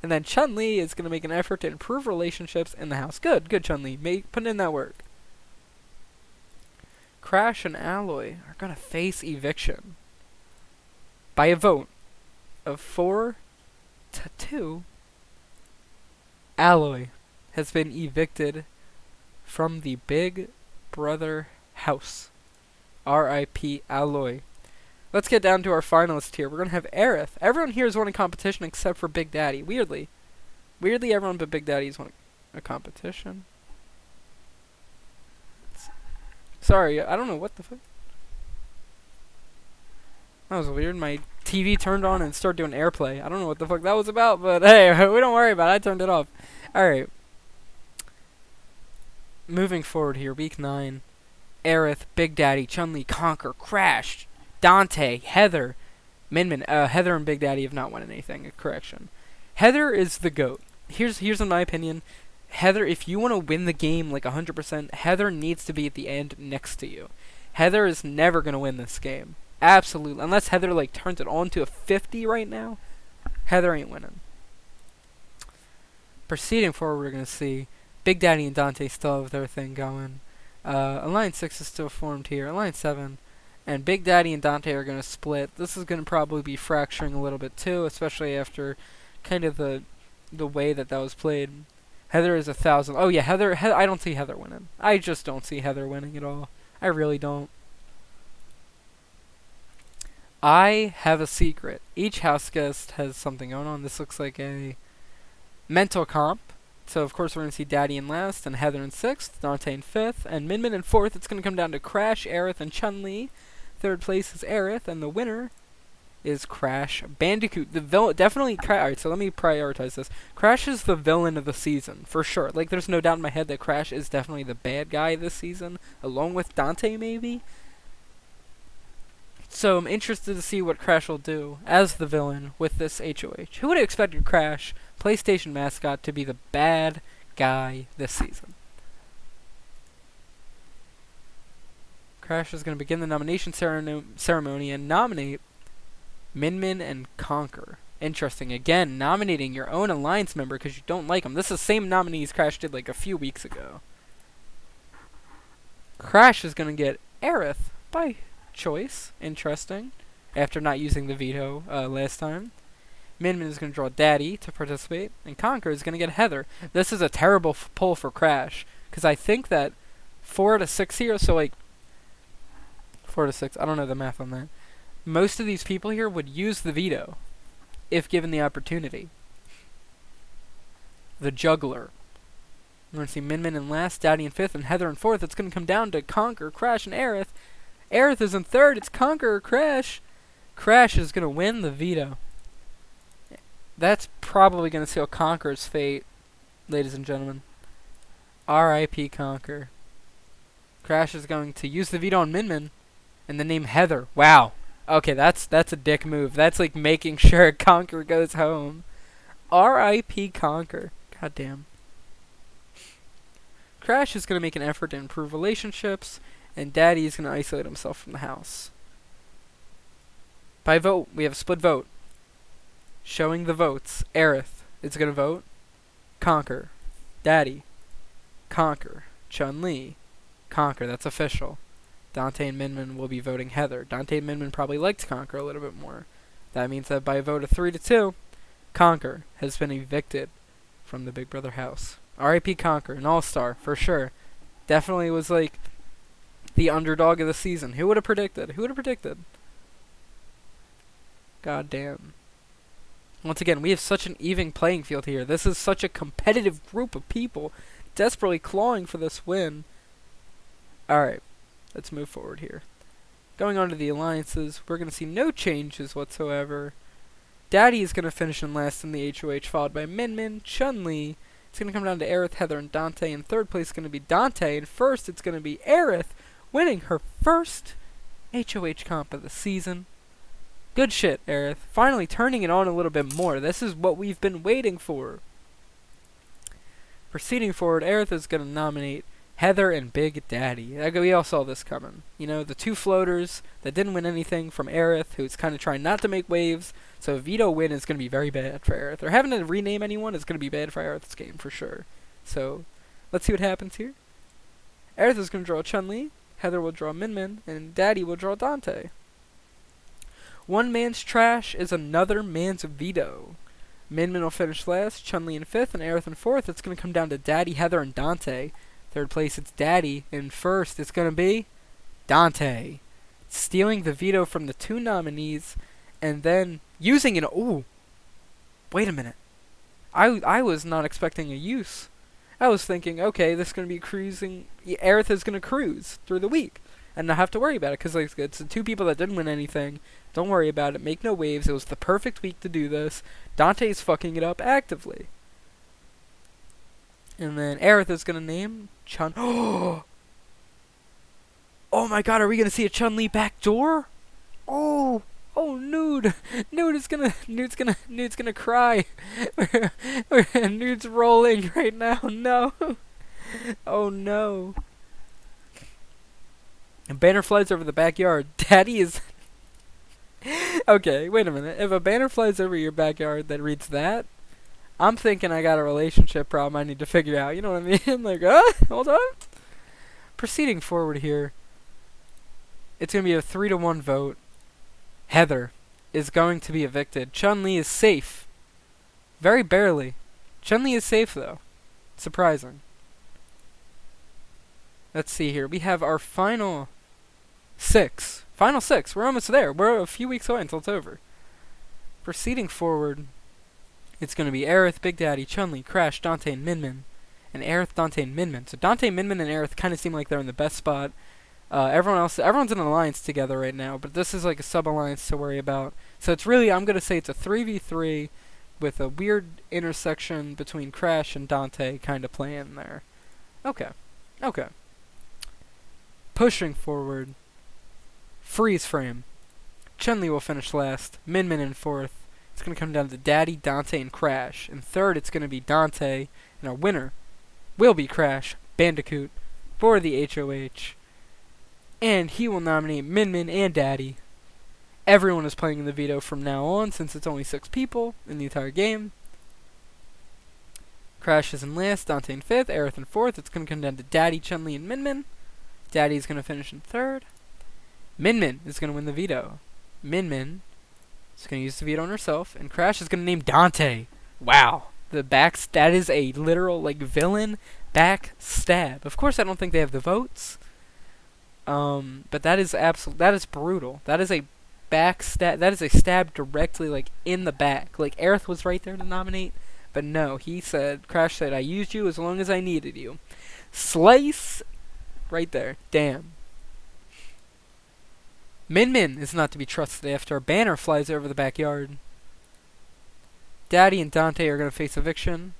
And then Chun-Li is going to make an effort to improve relationships in the house. Good Chun-Li. Put in that work. Crash and Alloy are going to face eviction by a vote of 4-2. Alloy has been evicted from the Big Brother house. R.I.P. Alloy. Let's get down to our finalists here. We're going to have Aerith. Everyone here has won a competition except for Big Daddy. Weirdly, everyone but Big Daddy has won a competition. Sorry, I don't know what the fuck. That was weird. My TV turned on and started doing AirPlay. I don't know what the fuck that was about, but hey, we don't worry about it. I turned it off. Alright. Moving forward here, week 9. Aerith, Big Daddy, Chun-Li, Conquer, Crash, Dante, Heather, Min. Heather and Big Daddy have not won anything. Correction. Heather is the GOAT. Here's in my opinion. Heather, if you want to win the game like 100%, Heather needs to be at the end next to you. Heather is never going to win this game. Absolutely. Unless Heather like turns it on to a 50 right now, Heather ain't winning. Proceeding forward, we're going to see Big Daddy and Dante still have their thing going. Alliance 6 is still formed here. Alliance 7. And Big Daddy and Dante are going to split. This is going to probably be fracturing a little bit too, especially after kind of the way that was played. Heather is 1,000. Oh yeah, Heather. I don't see Heather winning. I just don't see Heather winning at all. I really don't. I have a secret. Each house guest has something going on. This looks like a mental comp. So of course we're going to see Daddy in last, and Heather in 6th, Dante in 5th, and Min in 4th. It's going to come down to Crash, Aerith, and Chun-Li. 3rd place is Aerith, and the winner is Crash Bandicoot. The villain, definitely. Alright, so let me prioritize this. Crash is the villain of the season, for sure. Like, there's no doubt in my head that Crash is definitely the bad guy this season, along with Dante, maybe. So I'm interested to see what Crash will do as the villain with this HOH. Who would have expected Crash, PlayStation mascot, to be the bad guy this season? Crash is going to begin the nomination ceremony and nominate Min and Conquer. Interesting. Again, nominating your own alliance member because you don't like him. This is the same nominees Crash did like a few weeks ago. Crash is going to get Aerith by choice. Interesting. After not using the veto last time. Min is going to draw Daddy to participate. And Conquer is going to get Heather. This is a terrible pull for Crash. Because I think that 4 to 6 here, so like 4 to 6, I don't know the math on that. Most of these people here would use the veto if given the opportunity. The Juggler. We're going to see Min in last, Daddy in 5th, and Heather in 4th. It's going to come down to Conquer, Crash, and Aerith. Aerith is in 3rd. It's Conquer or Crash. Crash is going to win the veto. That's probably going to seal Conquer's fate, ladies and gentlemen. R.I.P. Conquer. Crash is going to use the veto on Min and the name Heather. Wow. Okay, that's a dick move. That's like making sure Conquer goes home. R.I.P. Conquer. Goddamn. Crash is going to make an effort to improve relationships, and Daddy is going to isolate himself from the house. By vote, we have a split vote. Showing the votes. Aerith is going to vote. Conquer. Daddy. Conquer. Chun-Li. Conquer. That's official. Dante and Min will be voting Heather. Dante and Min probably liked Conquer a little bit more. That means that by a vote of 3 to 2, Conquer has been evicted from the Big Brother house. R.I.P. Conquer, an all-star, for sure. Definitely was like the underdog of the season. Who would have predicted? Who would have predicted? God damn. Once again, we have such an even playing field here. This is such a competitive group of people desperately clawing for this win. Alright, let's move forward here. Going on to the alliances, we're going to see no changes whatsoever. Daddy is going to finish in last in the HOH, followed by Min, Chun-Li. It's going to come down to Aerith, Heather, and Dante. In 3rd place is going to be Dante. And first, it's going to be Aerith, winning her first HOH comp of the season. Good shit, Aerith. Finally turning it on a little bit more. This is what we've been waiting for. Proceeding forward, Aerith is going to nominate Heather and Big Daddy. We all saw this coming. You know, the 2 floaters that didn't win anything from Aerith, who's kind of trying not to make waves. So a veto win is going to be very bad for Aerith. Or having to rename anyone is going to be bad for Aerith's game, for sure. So, let's see what happens here. Aerith is going to draw Chun-Li. Heather will draw Min, and Daddy will draw Dante. One man's trash is another man's veto. Min Min will finish last, Chun-Li in 5th, and Aerith in 4th. It's going to come down to Daddy, Heather, and Dante. 3rd place, it's Daddy. In 1st, it's going to be Dante. Stealing the veto from the 2 nominees, and then using it. Ooh, wait a minute. I was not expecting a use. I was thinking, okay, this is going to be cruising. Aerith is going to cruise through the week and not have to worry about it, because like, it's the 2 people that didn't win anything. Don't worry about it. Make no waves. It was the perfect week to do this. Dante's fucking it up actively. And then Aerith is going to name Chun. Oh my god, are we going to see a Chun-Li backdoor? Oh, Nude. Nude's gonna cry. Nude's rolling right now. No. Oh no. A banner flies over the backyard. Daddy is... Okay, wait a minute. If a banner flies over your backyard that reads that, I'm thinking I got a relationship problem I need to figure out. You know what I mean? Like, hold on. Proceeding forward here. It's going to be a 3-1 vote. Heather is going to be evicted. Chun-Li is safe. Very barely. Chun-Li is safe, though. Surprising. Let's see here. We have our final 6. Final 6. We're almost there. We're a few weeks away until it's over. Proceeding forward, it's going to be Aerith, Big Daddy, Chun-Li, Crash, Dante, and Min Min. And Aerith, Dante, and Min Min. So Dante, Min Min, and Aerith kind of seem like they're in the best spot. Everyone's in an alliance together right now, but this is like a sub-alliance to worry about. So it's really, I'm going to say it's a 3v3 with a weird intersection between Crash and Dante kind of playing there. Okay. Pushing forward. Freeze frame. Chun-Li will finish last. Min Min in 4th. It's going to come down to Daddy, Dante, and Crash. In 3rd, it's going to be Dante. And our winner will be Crash Bandicoot for the HOH. And he will nominate Min Min and Daddy. Everyone is playing in the veto from now on, since it's only 6 people in the entire game. Crash is in last, Dante in 5th, Aerith in 4th. It's going to come down to Daddy, Chun-Li, and Min Min. Daddy is going to finish in 3rd. Min Min is going to win the veto. Min Min is going to use the veto on herself, and Crash is going to name Dante. Wow. That is a literal, like, villain backstab. Of course, I don't think they have the votes. But that is brutal. That is a backstab. That is a stab directly, like, in the back. Like, Aerith was right there to nominate, but no, Crash said, I used you as long as I needed you. Slice! Right there. Damn. Min Min is not to be trusted after a banner flies over the backyard. Daddy and Dante are going to face eviction,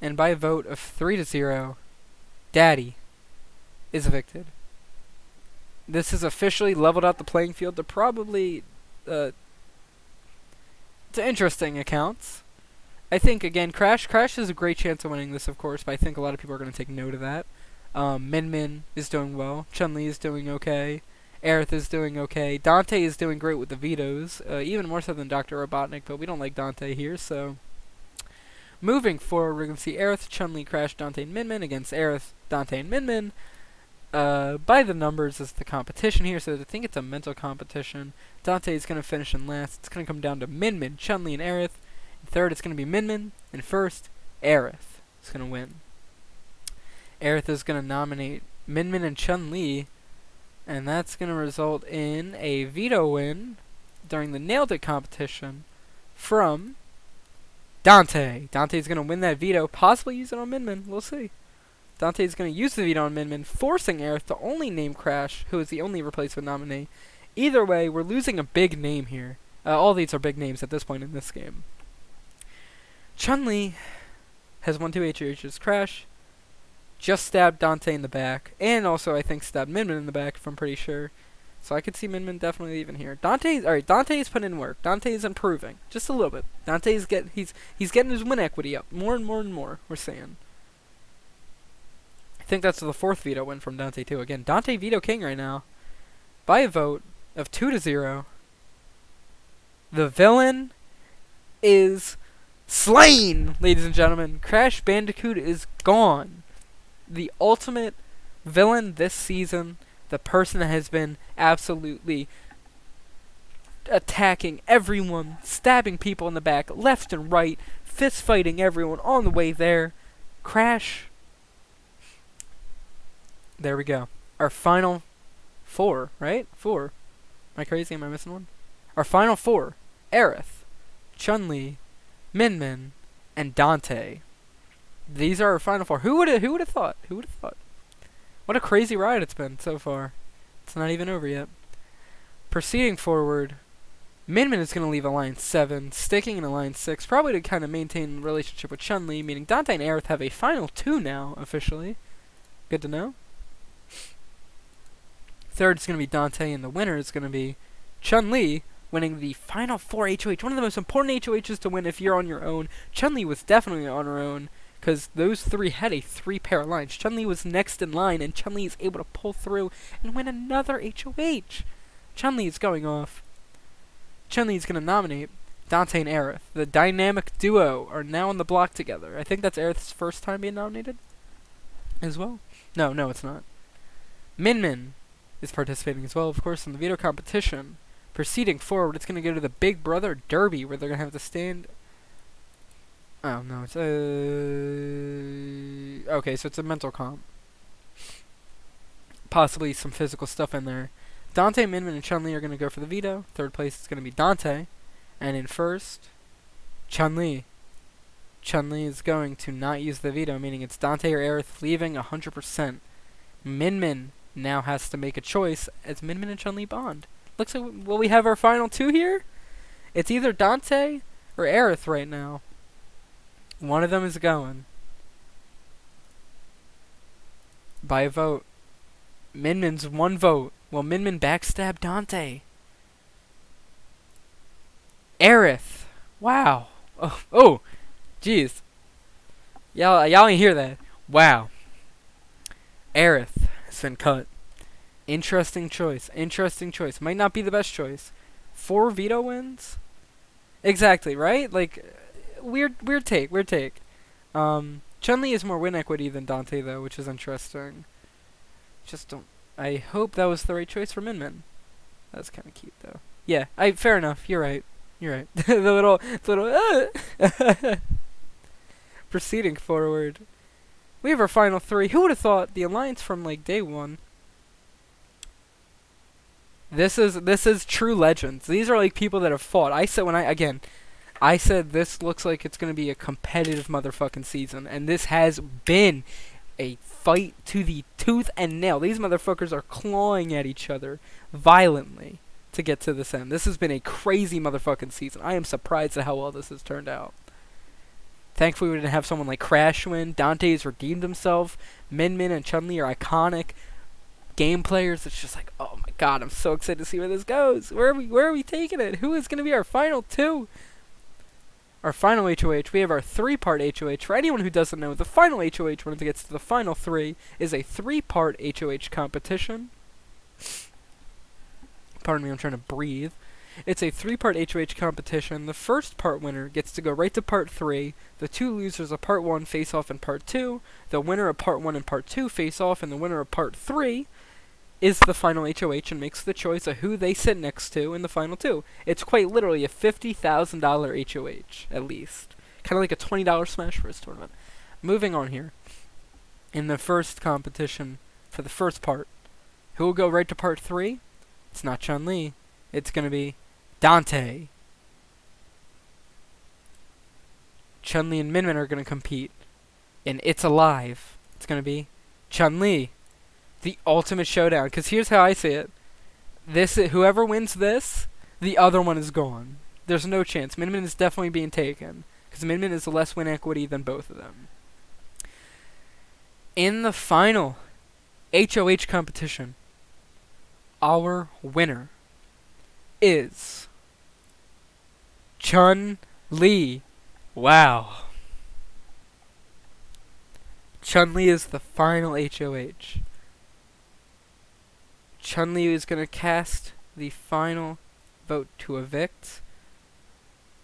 and by a vote of 3-0, Daddy is evicted. This has officially leveled out the playing field to probably to interesting accounts. I think, again, Crash has a great chance of winning this, of course, but I think a lot of people are going to take note of that. Min Min is doing well. Chun-Li is doing okay. Aerith is doing okay. Dante is doing great with the vetoes, even more so than Dr. Robotnik, but we don't like Dante here, so... Moving forward, we're going to see Aerith, Chun-Li, Crash, Dante, and Min Min against Aerith, Dante, and Min Min. By the numbers is the competition here, so I think it's a mental competition. Dante is going to finish in last. It's going to come down to Min Min, Chun-Li, and Aerith. In 3rd, it's going to be Min Min. In 1st, Aerith is going to win. Aerith is going to nominate Min Min and Chun-Li, and that's going to result in a veto win during the Nailed It competition from Dante. Dante's going to win that veto, possibly use it on Min Min. We'll see. Dante is going to use the veto on Min Min, forcing Aerith to only name Crash, who is the only replacement nominee. Either way, we're losing a big name here. All these are big names at this point in this game. Chun-Li has won 2 HHs. Crash just stabbed Dante in the back, and also I think stabbed Min Min in the back, if I'm pretty sure. So I could see Min Min definitely leaving here. Dante's putting in work. Dante's improving just a little bit. Dante's he's getting his win equity up more and more and more. We're saying. I think that's the 4th veto win from Dante too. Again, Dante veto king right now, by a vote of 2-0. The villain is slain, ladies and gentlemen. Crash Bandicoot is gone. The ultimate villain this season. The person that has been absolutely attacking everyone, stabbing people in the back, left and right, fist fighting everyone on the way there. Crash. There we go. Our final four, right? Four. Am I crazy? Am I missing one? Our final four: Aerith, Chun-Li, Min-Min, and Dante. These are our final four. Who would have thought? Who would have thought? What a crazy ride it's been so far. It's not even over yet. Proceeding forward, Min-Min is going to leave Alliance 7, sticking in Alliance 6, probably to kind of maintain the relationship with Chun-Li, meaning Dante and Aerith have a final 2 now, officially. Good to know. Third is going to be Dante, and the winner is going to be Chun-Li, winning the final 4 HOH. One of the most important HOHs to win if you're on your own. Chun-Li was definitely on her own, because those three had a 3-pair lines. Chun-Li was next in line, and Chun-Li is able to pull through and win another HOH. Chun-Li is going off. Chun-Li is going to nominate Dante and Aerith. The dynamic duo are now on the block together. I think that's Aerith's first time being nominated as well. No, it's not. Min-Min is participating as well, of course, in the veto competition. Proceeding forward, it's going to go to the Big Brother Derby, where they're going to have to stand... Oh, no, it's okay, so it's a mental comp. Possibly some physical stuff in there. Dante, Min-Min, and Chun-Li are going to go for the veto. Third place is going to be Dante. And in first, Chun-Li. Chun-Li is going to not use the veto, meaning it's Dante or Aerith leaving 100%. Min-Min now has to make a choice as Min-Min and Chun-Li bond. Looks like we have our final 2 here? It's either Dante or Aerith right now. One of them is going. By a vote. Min-Min's 1 vote. Will Min-Min backstab Dante? Aerith. Wow. Oh, jeez. Y'all ain't hear that. Wow. Aerith has been cut. Interesting choice. Might not be the best choice. 4 veto wins? Exactly, right? Like, weird take. Chun-Li has more win equity than Dante, though, which is interesting. I hope that was the right choice for Min-Min. That's kind of cute, though. Yeah, fair enough. You're right. the little. Proceeding forward, we have our final 3. Who would have thought the alliance from like day 1? This is true legends. These are like people that have fought. I said this looks like it's gonna be a competitive motherfucking season, and this has been a fight to the tooth and nail. These motherfuckers are clawing at each other violently to get to this end. This has been a crazy motherfucking season. I am surprised at how well this has turned out. Thankfully, we didn't have someone like Crash win. Dante's redeemed himself. Min-Min and Chun-Li are iconic game players. It's just like, oh my god, I'm so excited to see where this goes. Where are we taking it? Who is going to be our final 2? Our final HOH, we have our 3-part HOH. For anyone who doesn't know, the final HOH, when it gets to the final 3, is a 3-part HOH competition. Pardon me, I'm trying to breathe. It's a 3-part HOH competition. The first part winner gets to go right to part 3. The 2 losers of part 1 face off in part 2. The winner of part 1 and part 2 face off, and the winner of part 3 is the final HOH and makes the choice of who they sit next to in the final 2. It's quite literally a $50,000 HOH, at least. Kind of like a $20 Smash Bros. Tournament. Moving on here. In the first competition, for the first part, who will go right to part 3? It's not Chun-Li. It's going to be Dante. Chun-Li and Min-Min are going to compete. And It's Alive. It's going to be Chun-Li. The ultimate showdown. Because here's how I see it. Whoever wins this, the other one is gone. There's no chance. Min-Min is definitely being taken. Because Min-Min is less win equity than both of them. In the final HOH competition, our winner is Chun-Li. Wow. Chun-Li is the final HOH. Chun-Li is going to cast the final vote to evict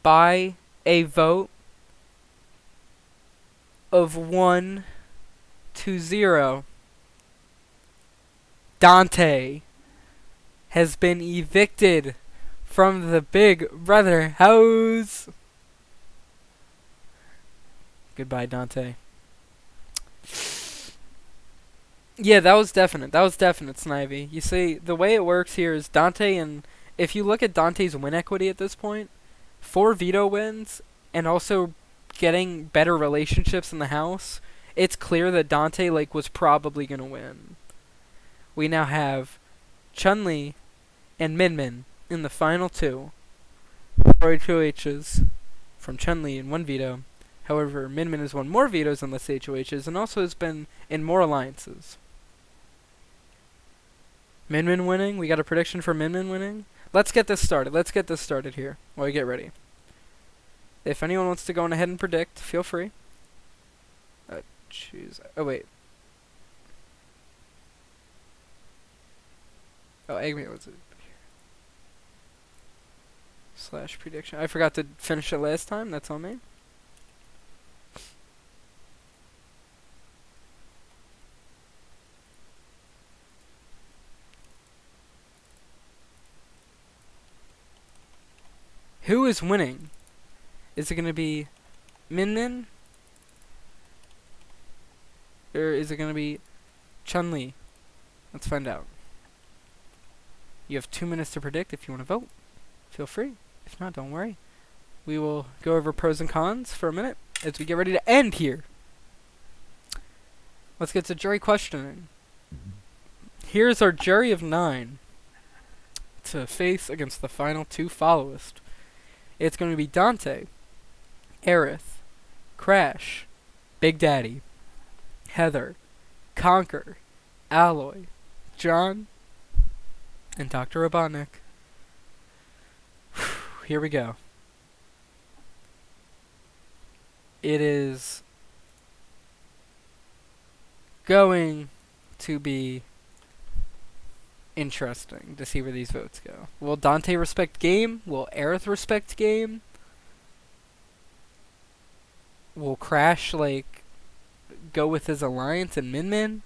by a vote of 1-0. Dante has been evicted from the Big Brother house. Goodbye, Dante. Yeah, that was definite. That was definite, Snivy. You see, the way it works here is Dante, and if you look at Dante's win equity at this point, 4 veto wins, and also getting better relationships in the house, it's clear that Dante, like, was probably gonna win. We now have Chun-Li and Min-Min in the final 2. 4 HOHs from Chun-Li and 1 veto. However, Min-Min has won more vetoes than less HOHs and also has been in more alliances. Min-Min winning? We got a prediction for Min-Min winning? Let's get this started. Let's get this started here while we get ready. If anyone wants to go on ahead and predict, feel free. Choose. Oh, wait. Oh, Eggman was it? Slash prediction. I forgot to finish it last time. That's on me. Who is winning? Is it going to be Min-Min? Or is it going to be Chun-Li? Let's find out. You have 2 minutes to predict if you want to vote. Feel free. If not, don't worry. We will go over pros and cons for a minute as we get ready to end here. Let's get to jury questioning. Here's our jury of 9 to face against the final 2 followers. It's going to be Dante, Aerith, Crash, Big Daddy, Heather, Conquer, Alloy, John, and Dr. Robotnik. Here we go. It is going to be interesting to see where these votes go. Will Dante respect game? Will Aerith respect game? Will Crash, like, go with his alliance and Min-Min?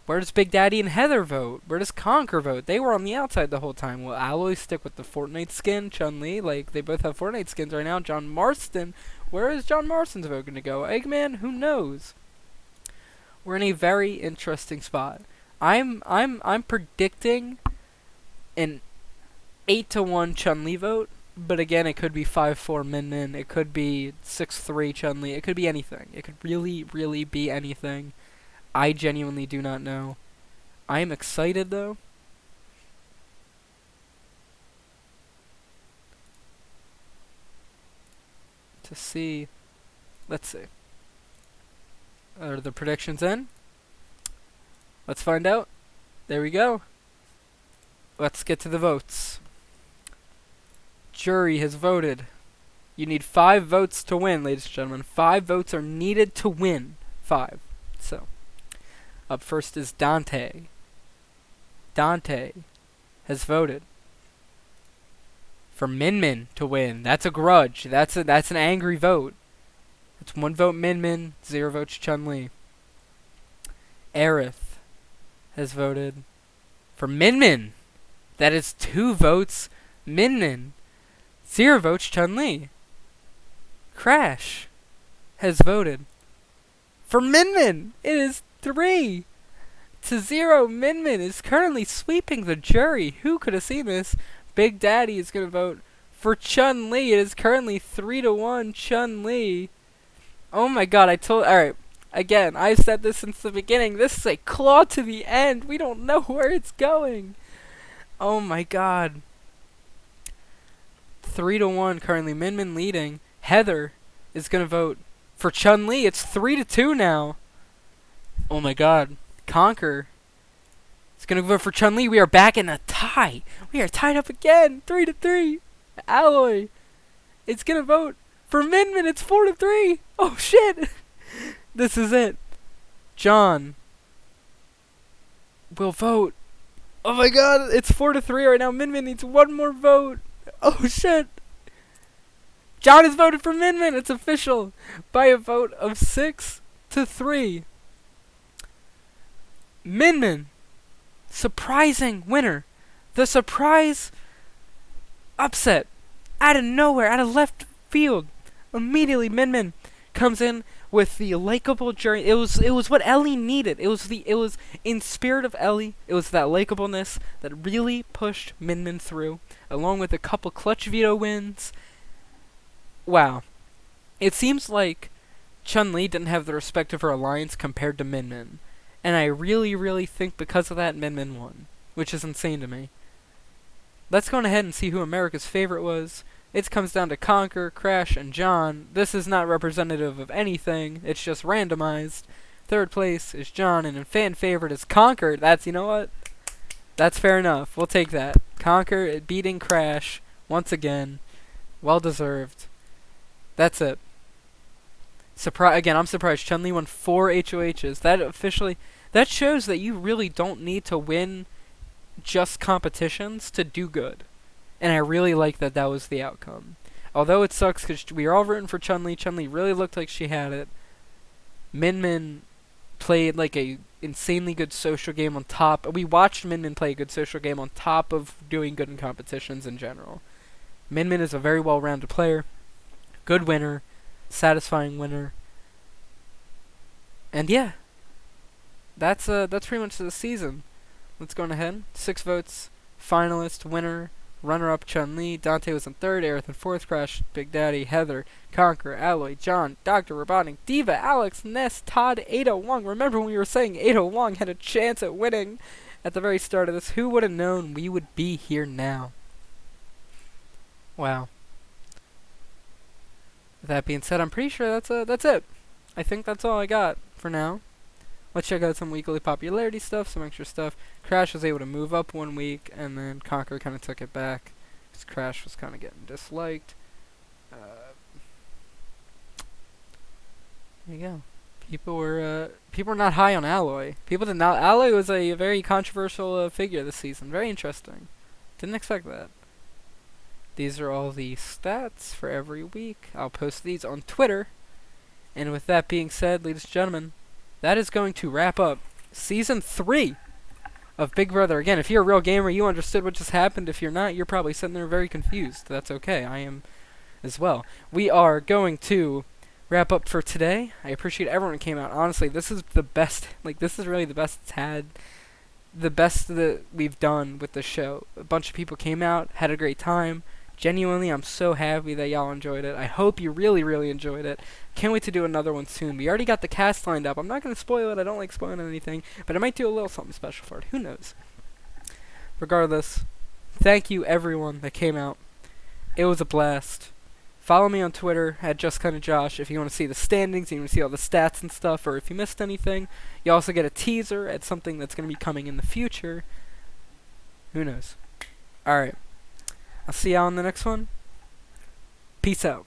Where does Big Daddy and Heather vote? Where does Conquer vote? They were on the outside the whole time. Will Alloy stick with the Fortnite skin? Chun-Li, like, they both have Fortnite skins right now. John Marston, where is John Marston's vote going to go? Eggman, who knows? We're in a very interesting spot. I'm predicting an 8-1 Chun-Li vote, but again, it could be 5-4 Min-Min, it could be 6-3 Chun-Li, it could be anything. It could really, really be anything. I genuinely do not know. I am excited though. To see. Let's see. Are the predictions in? Let's find out. There we go. Let's get to the votes. Jury has voted. You need 5 votes to win, ladies and gentlemen. 5 votes are needed to win. 5. So, up first is Dante. Dante has voted for Min-Min to win. That's a grudge. That's an angry vote. It's 1 vote Min-Min, 0 votes Chun-Li. Aerith has voted for Min-Min. That is 2 votes Min-Min, 0 votes Chun-Li. Crash has voted for Min-Min. It is 3-0. Min-Min is currently sweeping the jury. Who could have seen this? Big Daddy is going to vote for Chun-Li. It is currently 3-1 Chun-Li. Oh my god, alright. Again, I've said this since the beginning. This is a claw to the end. We don't know where it's going. Oh my god. 3-1 currently. Min-Min leading. Heather is going to vote for Chun-Li. It's 3-2 now. Oh my god. Conquer is going to vote for Chun-Li. We are back in a tie. We are tied up again. 3-3. Alloy is going to vote for Min-Min. It's 4-3. Oh shit. This is it. John will vote. Oh my god, it's 4-3 right now. Min-Min needs 1 more vote. Oh shit. John has voted for Min-Min. It's official by a vote of 6-3. Min-Min, surprising winner. The surprise Upset. Out of nowhere, out of left field. Immediately, Min Min comes in with the likable journey. It was what Ellie needed. It was in spirit of Ellie. It was that likableness that really pushed Min Min through, along with a couple clutch veto wins. Wow. It seems like Chun-Li didn't have the respect of her alliance compared to Min Min. And I really, really think because of that, Min Min won. Which is insane to me. Let's go ahead and see who America's favorite was. It comes down to Conker, Crash, and John. This is not representative of anything. It's just randomized. Third place is John, and in fan favorite is Conker. That's, you know what? That's fair enough. We'll take that. Conker beating Crash once again. Well deserved. That's it. Again, I'm surprised Chun-Li won 4 HOHs. That shows that you really don't need to win just competitions to do good. And I really like that was the outcome. Although it sucks because we were all rooting for Chun-Li. Chun-Li really looked like she had it. Min Min played like a insanely good social game on top. We watched Min Min play a good social game on top of doing good in competitions in general. Min Min is a very well-rounded player. Good winner. Satisfying winner. And yeah. That's pretty much the season. Let's go on ahead. 6 votes. Finalist, winner, runner-up Chun-Li. Dante was in 3rd, Aerith in 4th, Crash, Big Daddy, Heather, Conquer, Alloy, John, Dr. Robotnik, Diva, Alex, Ness, Todd, Ada Wong. Remember when we were saying Ada Wong had a chance at winning at the very start of this? Who would have known we would be here now? Wow. With that being said, I'm pretty sure that's it. I think that's all I got for now. Let's check out some weekly popularity stuff, some extra stuff. Crash was able to move up 1 week, and then Conquer kind of took it back, because Crash was kind of getting disliked. There you go. People were not high on Alloy. People did not. Alloy was a very controversial figure this season. Very interesting. Didn't expect that. These are all the stats for every week. I'll post these on Twitter. And with that being said, ladies and gentlemen, that is going to wrap up Season 3 of Big Brother. Again, if you're a real gamer, you understood what just happened. If you're not, you're probably sitting there very confused. That's okay. I am as well. We are going to wrap up for today. I appreciate everyone who came out. Honestly, this is the best. This is really the best it's had. The best that we've done with the show. A bunch of people came out, had a great time. Genuinely, I'm so happy that y'all enjoyed it. I hope you really, really enjoyed it. Can't wait to do another one soon. We already got the cast lined up. I'm not going to spoil it. I don't like spoiling anything. But I might do a little something special for it. Who knows? Regardless, thank you everyone that came out. It was a blast. Follow me on Twitter at JustKindaJosh if you want to see the standings, you want to see all the stats and stuff, or if you missed anything. You also get a teaser at something that's going to be coming in the future. Who knows? Alright. I'll see y'all in the next one. Peace out.